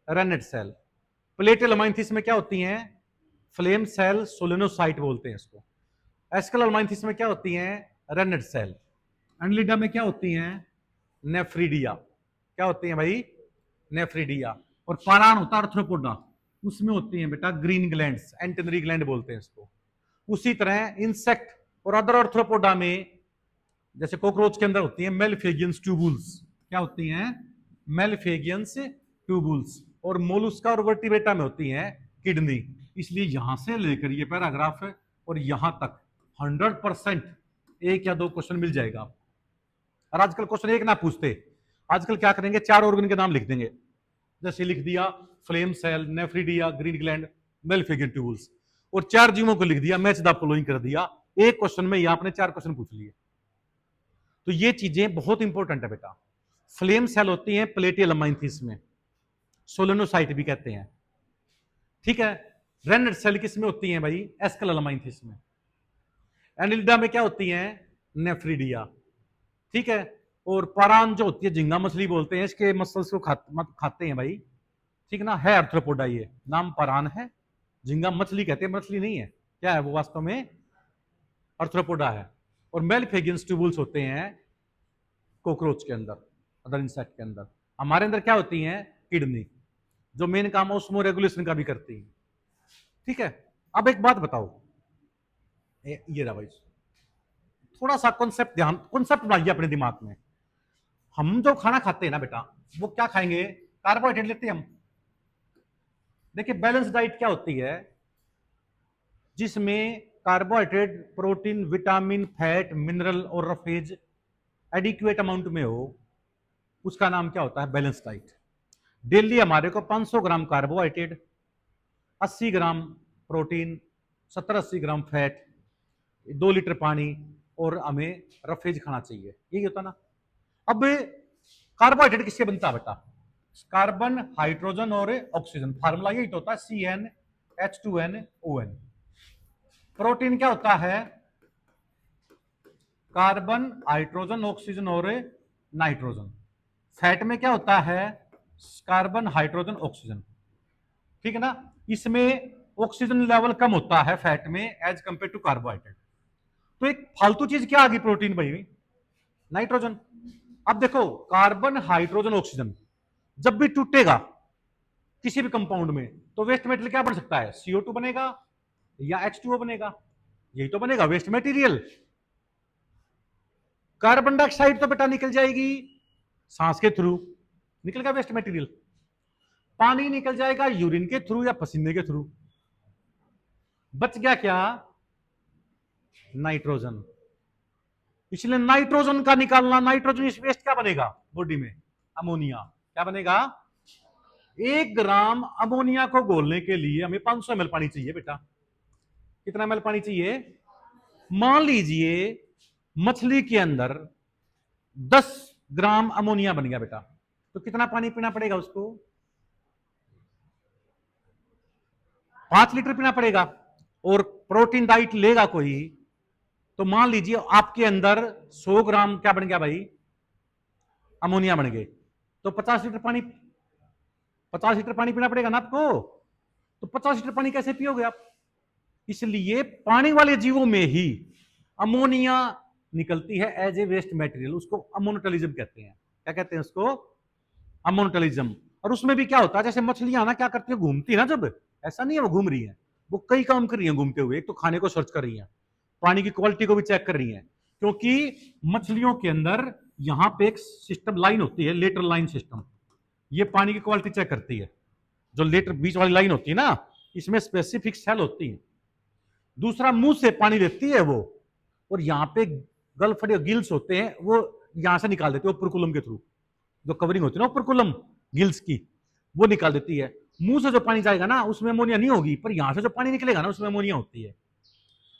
रेनेट सेल। प्लेटेलोमाइंथिस में क्या होती हैं, फ्लेम सेल सोलेनोसाइट बोलते हैं इसको। एस्केलोमाइंथिस में क्या होती हैं, रेनेट सेल। एंडलिडा में क्या होती हैं, नेफ्रीडिया। क्या होती हैं भाई, नेफ्रीडिया। और पारान होता है आर्थ्रोपोडा, उसमें होती हैं बेटा ग्रीन ग्लैंड्स, एंटेनरी ग्लैंड बोलते हैं इसको। उसी तरह इंसेक्ट और अदर आर्थ्रोपोडा में, जैसे कॉकरोच के अंदर होती हैं मेलफेगियंस ट्यूबुल्स। क्या होती हैं, मेलफेगियंस ट्यूबुल्स। और मोलुस्का और वर्टिब्रेटा में होती हैं किडनी। इसलिए यहां से लेकर ये पैराग्राफ और यहां तक 100% एक या दो क्वेश्चन मिल जाएगा। और आजकल क्वेश्चन एक ना पूछते, आजकल क्या करेंगे, 4 ऑर्गन के नाम लिख देंगे। जैसे लिख दिया flame cell, nephridia, green gland, Malpighian tubules, और 4 जीवों को लिख दिया, मैच द फॉलोइंग कर दिया। एक क्वेश्चन में यहां आपने 4 क्वेश्चन पूछ लिए। तो ये चीजें बहुत इंपॉर्टेंट है बेटा। फ्लेम सेल होती हैं प्लेटियलमाइंथिस में, सोलेनोसाइट भी कहते हैं, ठीक है। रेनेट सेल किस में होती हैं भाई, एस्केलोमाइंथिस में। एनिलिडा में क्या होती हैं, नेफ्रीडिया, ठीक है। और पारान जो होती है, झींगा मछली बोलते हैं, इसके मसल्स को खाते हैं भाई, ठीक ना, है आर्थ्रोपोडा, ये नाम पारान है, झींगा मछली कहते हैं, मछली नहीं है, क्या है वो वास्तव में, आर्थ्रोपोडा है। और मेलफेगियंस ट्यूबुल्स होते हैं कॉकरोच के अंदर, अदर इंसेक्ट के अंदर। हमारे अंदर क्या होती हैं, किडनी, जो मेन काम ऑस्मो रेगुलेशन का भी करती है, ठीक है। अब एक बात बताओ, ये रहा भाई, थोड़ा सा कॉन्सेप्ट बनाइए अपने दिमाग में। हम जो खाना खाते हैं ना बेटा, वो क्या खाएंगे, कार्बोहाइड्रेट लेते हैं हम। देखिए बैलेंस डाइट क्या होती है, जिसमें carbohydrate, protein, vitamin, fat, mineral और रफेज एडिक्वेट अमाउंट में हो, उसका नाम क्या होता है, बैलेंस डाइट। डेली हमारे को 500 ग्राम कार्बोहाइड्रेट, 80 ग्राम प्रोटीन, 70-80 ग्राम फैट, 2 लीटर पानी, और हमें रफेज खाना चाहिए, यही होता ना। अब कार्बोहाइड्रेट किससे बनता है बेटा, कार्बन, हाइड्रोजन और ऑक्सीजन, फार्मूला यही तो होता है, CnH2nOn। प्रोटीन क्या होता है, कार्बन, हाइड्रोजन, ऑक्सीजन और नाइट्रोजन। फैट में क्या होता है, कार्बन, हाइड्रोजन, ऑक्सीजन, ठीक है ना। इसमें ऑक्सीजन लेवल कम होता है फैट में एज कंपेयर टू कार्बोहाइड्रेट। तो एक फालतू चीज क्या आ गई प्रोटीन भाई, नाइट्रोजन। अब देखो कार्बन, हाइड्रोजन, ऑक्सीजन जब भी टूटेगा किसी भी कंपाउंड में, तो वेस्ट मेटेरियल क्या बन सकता है, CO2 बनेगा या H2O बनेगा, यही तो बनेगा वेस्ट मटेरियल। कार्बन डाइऑक्साइड तो बेटा निकल जाएगी सांस के थ्रू, निकलेगा वेस्ट मटेरियल। पानी निकल जाएगा यूरिन के थ्रू या पसीने के थ्रू। बच गया क्या, नाइट्रोजन। इसलिए नाइट्रोजन का निकालना, नाइट्रोजन इस वेस्ट क्या बनेगा बॉडी में, अमोनिया। क्या बनेगा, 1 ग्राम अमोनिया को घोलने के लिए हमें 500 ml पानी चाहिए बेटा। कितना ml पानी चाहिए, मान लीजिए मछली के अंदर 10 ग्राम अमोनिया बन गया बेटा, तो कितना पानी पीना पड़ेगा उसको, 5 लीटर पीना पड़ेगा। और प्रोटीन डाइट लेगा कोई, तो मान लीजिए आपके अंदर 100 ग्राम क्या बन गया भाई, अमोनिया बन गए, तो 50 लीटर पानी, 50 लीटर पानी पीना पड़ेगा ना आपको। तो 50 लीटर पानी कैसे पियोगे आप, इसलिए पानी वाले जीवों में ही अमोनिया निकलती है एज ए वेस्ट मटेरियल, उसको अमोनोटलिज्म कहते हैं। क्या कहते हैं उसको, अमोनोटलिज्म। और उसमें भी क्या होता है, जैसे मछलियां ना क्या करती है, घूमती है ना, जब ऐसा नहीं है वो घूम रही है, वो कई काम कर रही है घूमते हुए। एक तो खाने को सर्च कर रही है, पानी की क्वालिटी को भी चेक कर रही है, क्योंकि मछलियों के अंदर यहां पे एक सिस्टम लाइन होती है, लेटर लाइन सिस्टम, ये पानी की क्वालिटी चेक करती है। जो लेटर बीच वाली लाइन होती है ना, इसमें स्पेसिफिक सेल होती है। दूसरा मुंह से पानी लेती है वो, और यहाँ पे गलफड़े गिल्स होते हैं, वो यहां से निकाल देते हैं ओपरकुलम के थ्रू, जो कवरिंग होती है ना ओपरकुलम गिल्स की, वो निकाल देती है। मुंह से जो पानी जाएगा ना उसमें अमोनिया नहीं होगी, पर यहां से जो पानी निकलेगा ना उसमें अमोनिया होती है।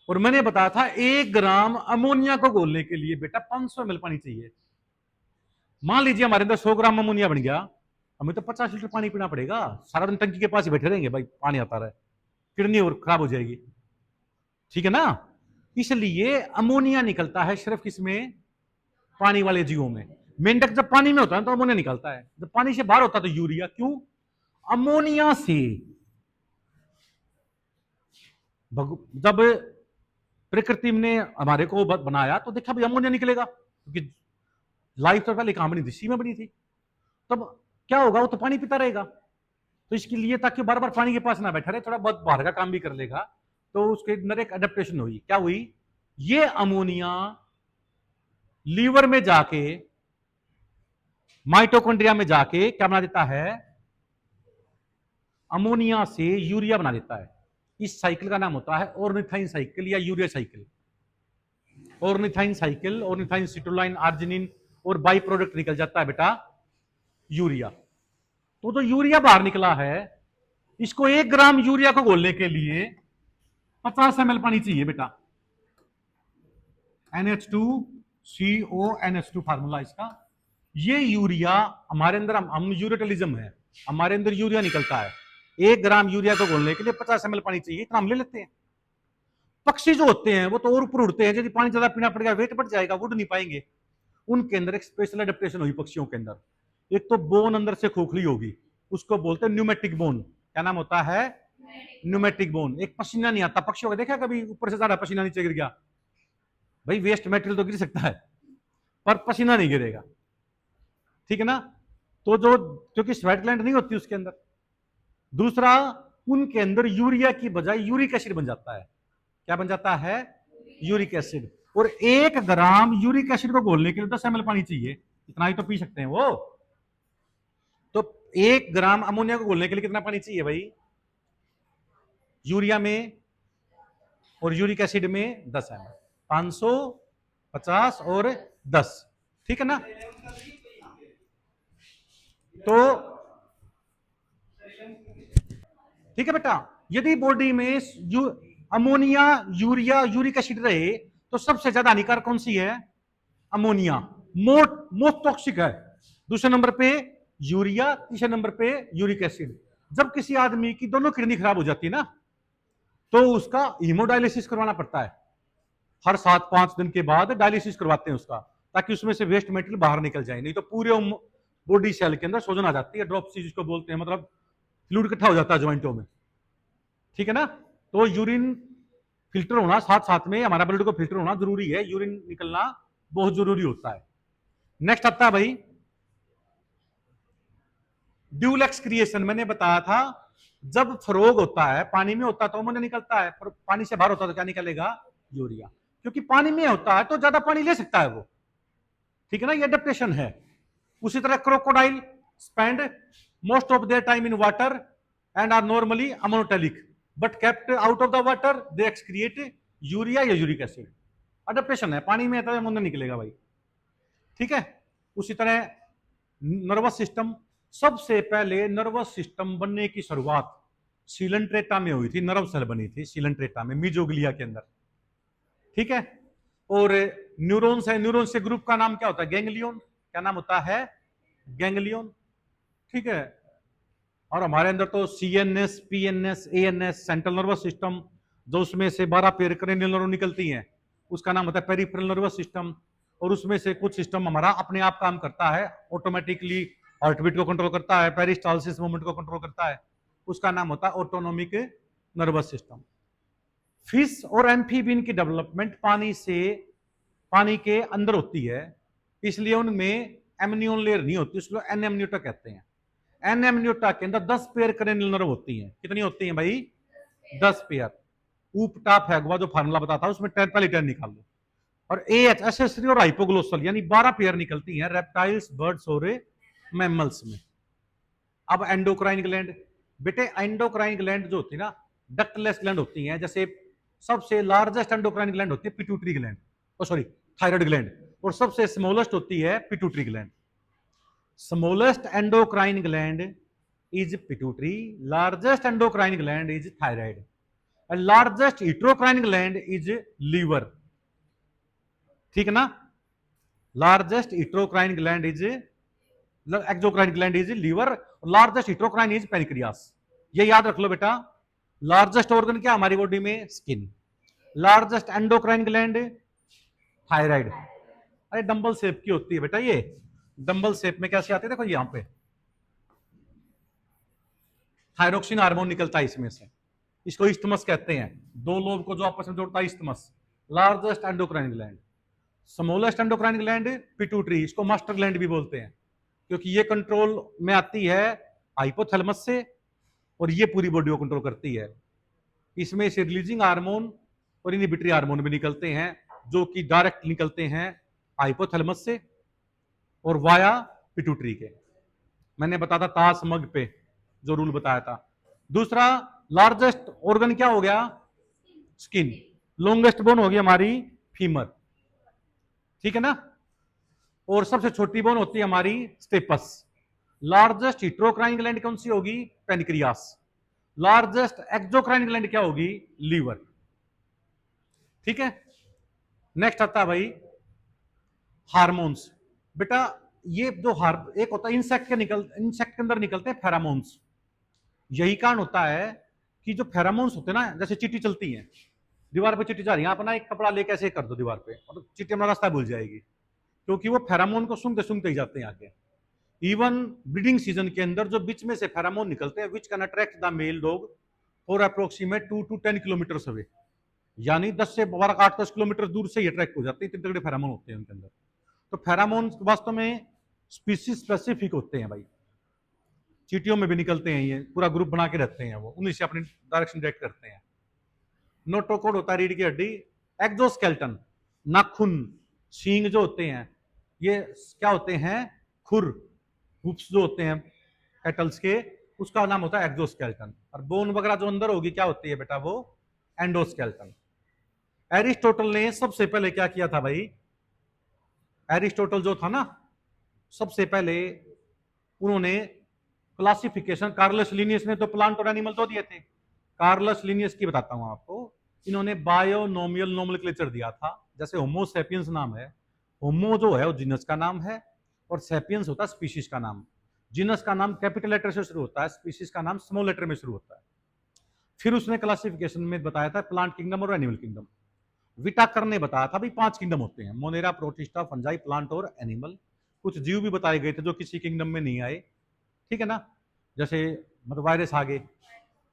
और मैंने बताया था 1 ग्राम अमोनिया को घोलने के लिए बेटा 500 ml पानी चाहिए। मान लीजिए हमारे अंदर 100 ग्राम अमोनिया बन गया, हमें तो 50 लीटर पानी पीना पड़ेगा। सारा दिन टंकी के पास ही बैठे रहेंगे भाई, पानी आता रहे, किडनी और खराब हो जाएगी, ठीक है ना। इसलिए अमोनिया निकलता है सिर्फ किसमें, पानी वाले जीवों में। मेंढक जब पानी में होता है तो अमोनिया निकलता है, जब पानी से बाहर होता है तो यूरिया। क्यों? अमोनिया से जब प्रकृति ने हमारे को बनाया तो देखा भाई अमोनिया निकलेगा, क्योंकि लाइफ तो पहले कहां बनी थी? सी में बनी थी। तब क्या होगा? वो तो पानी पीता रहेगा। तो इसके लिए ताकि बार बार पानी के पास ना बैठा रहे, थोड़ा बहुत बाहर का काम भी कर लेगा, तो उसके अंदर एक अडेप्टेशन हुई। क्या हुई? ये अमोनिया लीवर में जाके, माइटोकॉन्ड्रिया में जाके क्या बना देता है? अमोनिया से यूरिया बना देता है। इस साइकिल का नाम होता है ऑर्निथाइन साइकिल या urea cycle. Ornithine cycle, ornithine citrulline arginine और बाई प्रोडक्ट निकल जाता है बेटा यूरिया। तो जो यूरिया बाहर निकला है, इसको 1 ग्राम यूरिया को घोलने के लिए 50 ml पानी चाहिए बेटा। NH2CONH2 फार्मूला इसका। ये यूरिया हमारे अंदर, हम यूरेटलिज्म है, हमारे अंदर यूरिया निकलता है। 1 ग्राम यूरिया को घोलने के लिए 50 ml पानी चाहिए, इतना हम ले लेते हैं। पक्षी जो होते हैं वो तो और ऊपर उड़ते हैं, यदि पानी ज्यादा पीना पड़ेगा वेट बढ़ जाएगा, उड़ नहीं पाएंगे। उनके अंदर एक स्पेशल एडेप्टेशन हुई पक्षियों के अंदर। एक तो बोन अंदर से खोखली होगी, उसको बोलते हैं न्यूमेटिक बोन। क्या नाम होता है? Pneumatic bone. एक पसीना नहीं आता पक्षियों का, देखा कभी ऊपर से ज्यादा पसीना नीचे गिर गया? भाई वेस्ट मटेरियल तो गिर सकता है पर पसीना नहीं गिरेगा, ठीक है ना? तो जो, क्योंकि स्वेट ग्लैंड नहीं होती उसके अंदर। दूसरा, उनके अंदर यूरिया की बजाय यूरिक एसिड बन जाता है। क्या बन जाता है? Uric acid. और 1 ग्राम यूरिक एसिड को घोलने के लिए 10 ml पानी चाहिए, इतना ही तो पी सकते हैं वो। तो 1 ग्राम अमोनिया को घोलने के लिए कितना पानी चाहिए भाई? यूरिया में और यूरिक एसिड में 10 ml, 550 और 10, ठीक है ना? तो ठीक है बेटा, यदि बॉडी में अमोनिया, यूरिया, यूरिक एसिड रहे तो सबसे ज्यादा हानिकारक कौन सी है? अमोनिया। मोस्ट टॉक्सिक है। दूसरे नंबर पे यूरिया, तीसरे नंबर पे यूरिक एसिड। जब किसी आदमी की दोनों किडनी खराब हो जाती है ना, तो उसका हीमोडायलिसिस करवाना पड़ता है। हर 7-5 दिन के बाद डायलिसिस करवाते हैं उसका, ताकि उसमें से वेस्ट मटेरियल बाहर निकल जाए, नहीं तो पूरे बॉडी सेल के अंदर सोजन आ जाती है, ड्रॉपसी जिसको बोलते हैं, मतलब फ्लूइड इकट्ठा हो जाता है ज्वाइंटों में, ठीक है ना? तो यूरिन फिल्टर होना, साथ साथ में हमारा ब्लड को फिल्टर होना जरूरी है, यूरिन निकलना बहुत जरूरी होता है। नेक्स्ट आता है भाई ड्यूल एक्सक्रिएशन। मैंने बताया था जब फ्रोग होता है, पानी में होता है तो अमोनिया निकलता है, पर पानी से बाहर होता है तो क्या निकलेगा? यूरिया। क्योंकि पानी में होता है तो ज्यादा पानी ले सकता है वो, ठीक है ना? ये एडेप्टेशन है। उसी तरह crocodile spend most of their time in water and are normally ammonotelic, but kept out of the water they excreate urea or uric acid. Adaptation है, पानी में तो अमोनिया निकलेगा भाई, ठीक है? उसी तरह नर्वस सिस्टम, सबसे पहले नर्वस सिस्टम बनने की शुरुआत सीलेंट्रेटा में हुई थी। नर्व सेल बनी थी सीलेंट्रेटा में, मीजोग्लिया के अंदर, ठीक है? और न्यूरॉन्स है, न्यूरॉन्स के ग्रुप का नाम क्या होता है? गैंग्लियन। क्या नाम होता है? गैंग्लियन, ठीक है? और हमारे अंदर तो CNS, PNS, ANS, central nervous system, जो उसमें से 12 पेयर क्रेनियल नर्व निकलती हैं, उसका नाम होता है पेरिफेरल नर्वस सिस्टम। और उसमें से कुछ सिस्टम हमारा अपने आप काम करता है, ऑटोमेटिकली हार्टबीट को कंट्रोल करता है, पेरिस्टालसिस मूवमेंट को कंट्रोल करता है, उसका नाम होता है ऑटोनोमिक नर्वस सिस्टम। फिश और एम्फीबियन की डेवलपमेंट पानी के अंदर होती है, इसलिए उनमें एमनियोन लेयर नहीं होती, उसको एनेमनियोटा कहते हैं। एनेमनियोटा के अंदर 10 पेयर क्रेनियल नर्व होती हैं। कितनी होती हैं भाई? 10 पेयर। ऊपटा फैगवा जो फार्मूला बताता है उसमें 10 पहले 10 निकाल लो। और एएच एसेसरी और हाइपोग्लोसल यानी 12 पेयर निकलती हैं रेप्टाइल्स, बर्ड्स और मैमल्स में। अब एंडोक्राइन ग्लैंड, बेटे एंडोक्राइन ग्लैंड जो होती है ना, डक्टलेस ग्लैंड होती हैं। जैसे सबसे लार्जेस्ट एंडोक्राइन ग्लैंड होती है pituitary gland, sorry thyroid gland, और सबसे स्मॉलेस्ट होती है pituitary gland. Smallest endocrine gland is pituitary, largest endocrine gland is thyroid, and largest heterocrine gland is liver, ठीक है ना? Largest heterocrine gland is, exocrine gland is liver, largest heterocrine is pancreas. ये याद रख लो बेटा। Largest organ क्या हमारी body में? Skin. Largest endocrine gland thyroid, अरे डंबल शेप की होती है बेटा, ये डंबल शेप में कैसे आते हैं, देखो यहां पे थायरोक्सिन हार्मोन निकलता है इसमें से, इसको इस्टमस कहते हैं, दो लोब को जो आपस में जोड़ता है isthmus. Largest endocrine gland, smallest endocrine gland pituitary, इसको मास्टर ग्लैंड भी बोलते हैं, क्योंकि ये कंट्रोल में आती है हाइपोथैलेमस से, और ये पूरी बॉडी को कंट्रोल करती है। इसमें से रिलीजिंग हार्मोन और इनहिबिटरी हार्मोन भी निकलते हैं, जो कि डायरेक्ट निकलते हैं हाइपोथैलेमस से और वाया पिट्यूटरी के। मैंने बताया था तास मग पे जो रूल बताया था। दूसरा लार्जेस्ट ऑर्गन क्या हो गया, स्किन। लॉन्गेस्ट बोन होगी हमारी फीमर, ठीक है ना। और सबसे छोटी बोन होती है हमारी स्टेपस। लार्जेस्ट हिट्रोक्राइन ग्लैंड कौन सी होगी, पेनक्रियास। लार्जेस्ट एक्सोक्राइन ग्लैंड क्या होगी, लीवर, ठीक है। नेक्स्ट आता है भाई हार्मोन्स। बेटा ये जो एक होता है इंसेक्ट के अंदर निकलते हैं फेरामोन्स। यही कारण होता है कि जो फेरामोन्स होते हैं ना, जैसे चींटी चलती है दीवार पे, चींटी जा रही है, आप ना एक कपड़ा लेके ऐसे कर दो दीवार पे और चींटी अपना रास्ता भूल जाएगी, क्योंकि वो फेरामोन को सूंघते सूंघते ही जाते हैं आगे। इवन ब्रीडिंग सीजन के अंदर जो बीच में से फेरामोन निकलते हैं, which can attract the mail dog for approximate 2 to 10 kilometre away, यानी 10 से 8-10 किलोमीटर दूर से ही अट्रैक्ट हो जाते हैं, इतने तगड़े फेरामोन होते हैं उनके अंदर। तो फेरामोन वास्तव में स्पीसीज स्पेसिफिक होते हैं भाई, चींटियों में भी निकलते हैं, ये पूरा ग्रुप बना के रहते हैं, वो उन्हीं से अपनी डायरेक्शन डायरेक्ट करते हैं। नोटोकोड होता है रीढ़ की हड्डी। एक्सोस्केलेटन, नाखून, सींग जो होते हैं, ये क्या होते हैं, खुर, हुप्स जो होते हैं कैटल्स के, उसका नाम होता है एक्सोस्केलेटन। और बोन वगैरह जो अंदर होगी क्या होती है बेटा, वो एंडोस्केलेटन। एरिस्टोटल ने सबसे पहले क्या किया था भाई, एरिस्टोटल जो था ना, सबसे पहले उन्होंने क्लासिफिकेशन, कार्लस लिनियस ने तो प्लांट और एनिमल तो दिए थे, कार्लस लिनियस की बताता हूं आपको, इन्होंने बायोनोमियल नोमेनक्लेचर दिया था। जैसे होमो सैपियंस नाम है, होमो जो है वो जीनस का नाम है, और सैपियंस होता है स्पीशीज का नाम। जीनस का नाम कैपिटल लेटर से शुरू होता है, स्पीशीज का नाम स्मॉल लेटर में शुरू होता है। फिर उसने क्लासिफिकेशन में बताया था प्लांट किंगडम और एनिमल किंगडम। विटाकर ने बताया था भाई 5 किंगडम होते हैं, मोनेरा, प्रोटिस्टा, फंजाई, प्लांट और एनिमल। कुछ जीव भी बताए गए थे जो किसी किंगडम में नहीं आए, ठीक है ना, जैसे मतलब वायरस आ गए,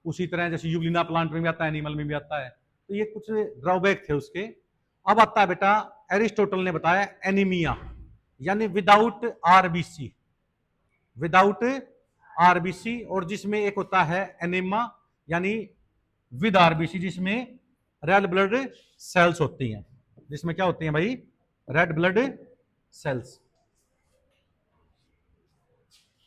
उसी तरह जैसे यूलिना प्लांट में भी आता है, एनिमल में भी आता है, तो ये कुछ ड्रॉबैक थे उसके। अब आता है बेटा, एरिस्टोटल ने बताया एनीमिया, यानी विदाउट आरबीसी, विदाउट आरबीसी, और जिसमें एक होता है एनेमा, यानी विद आरबीसी, जिसमें रेड ब्लड सेल्स होती हैं, जिसमें क्या होती हैं भाई, रेड ब्लड सेल्स।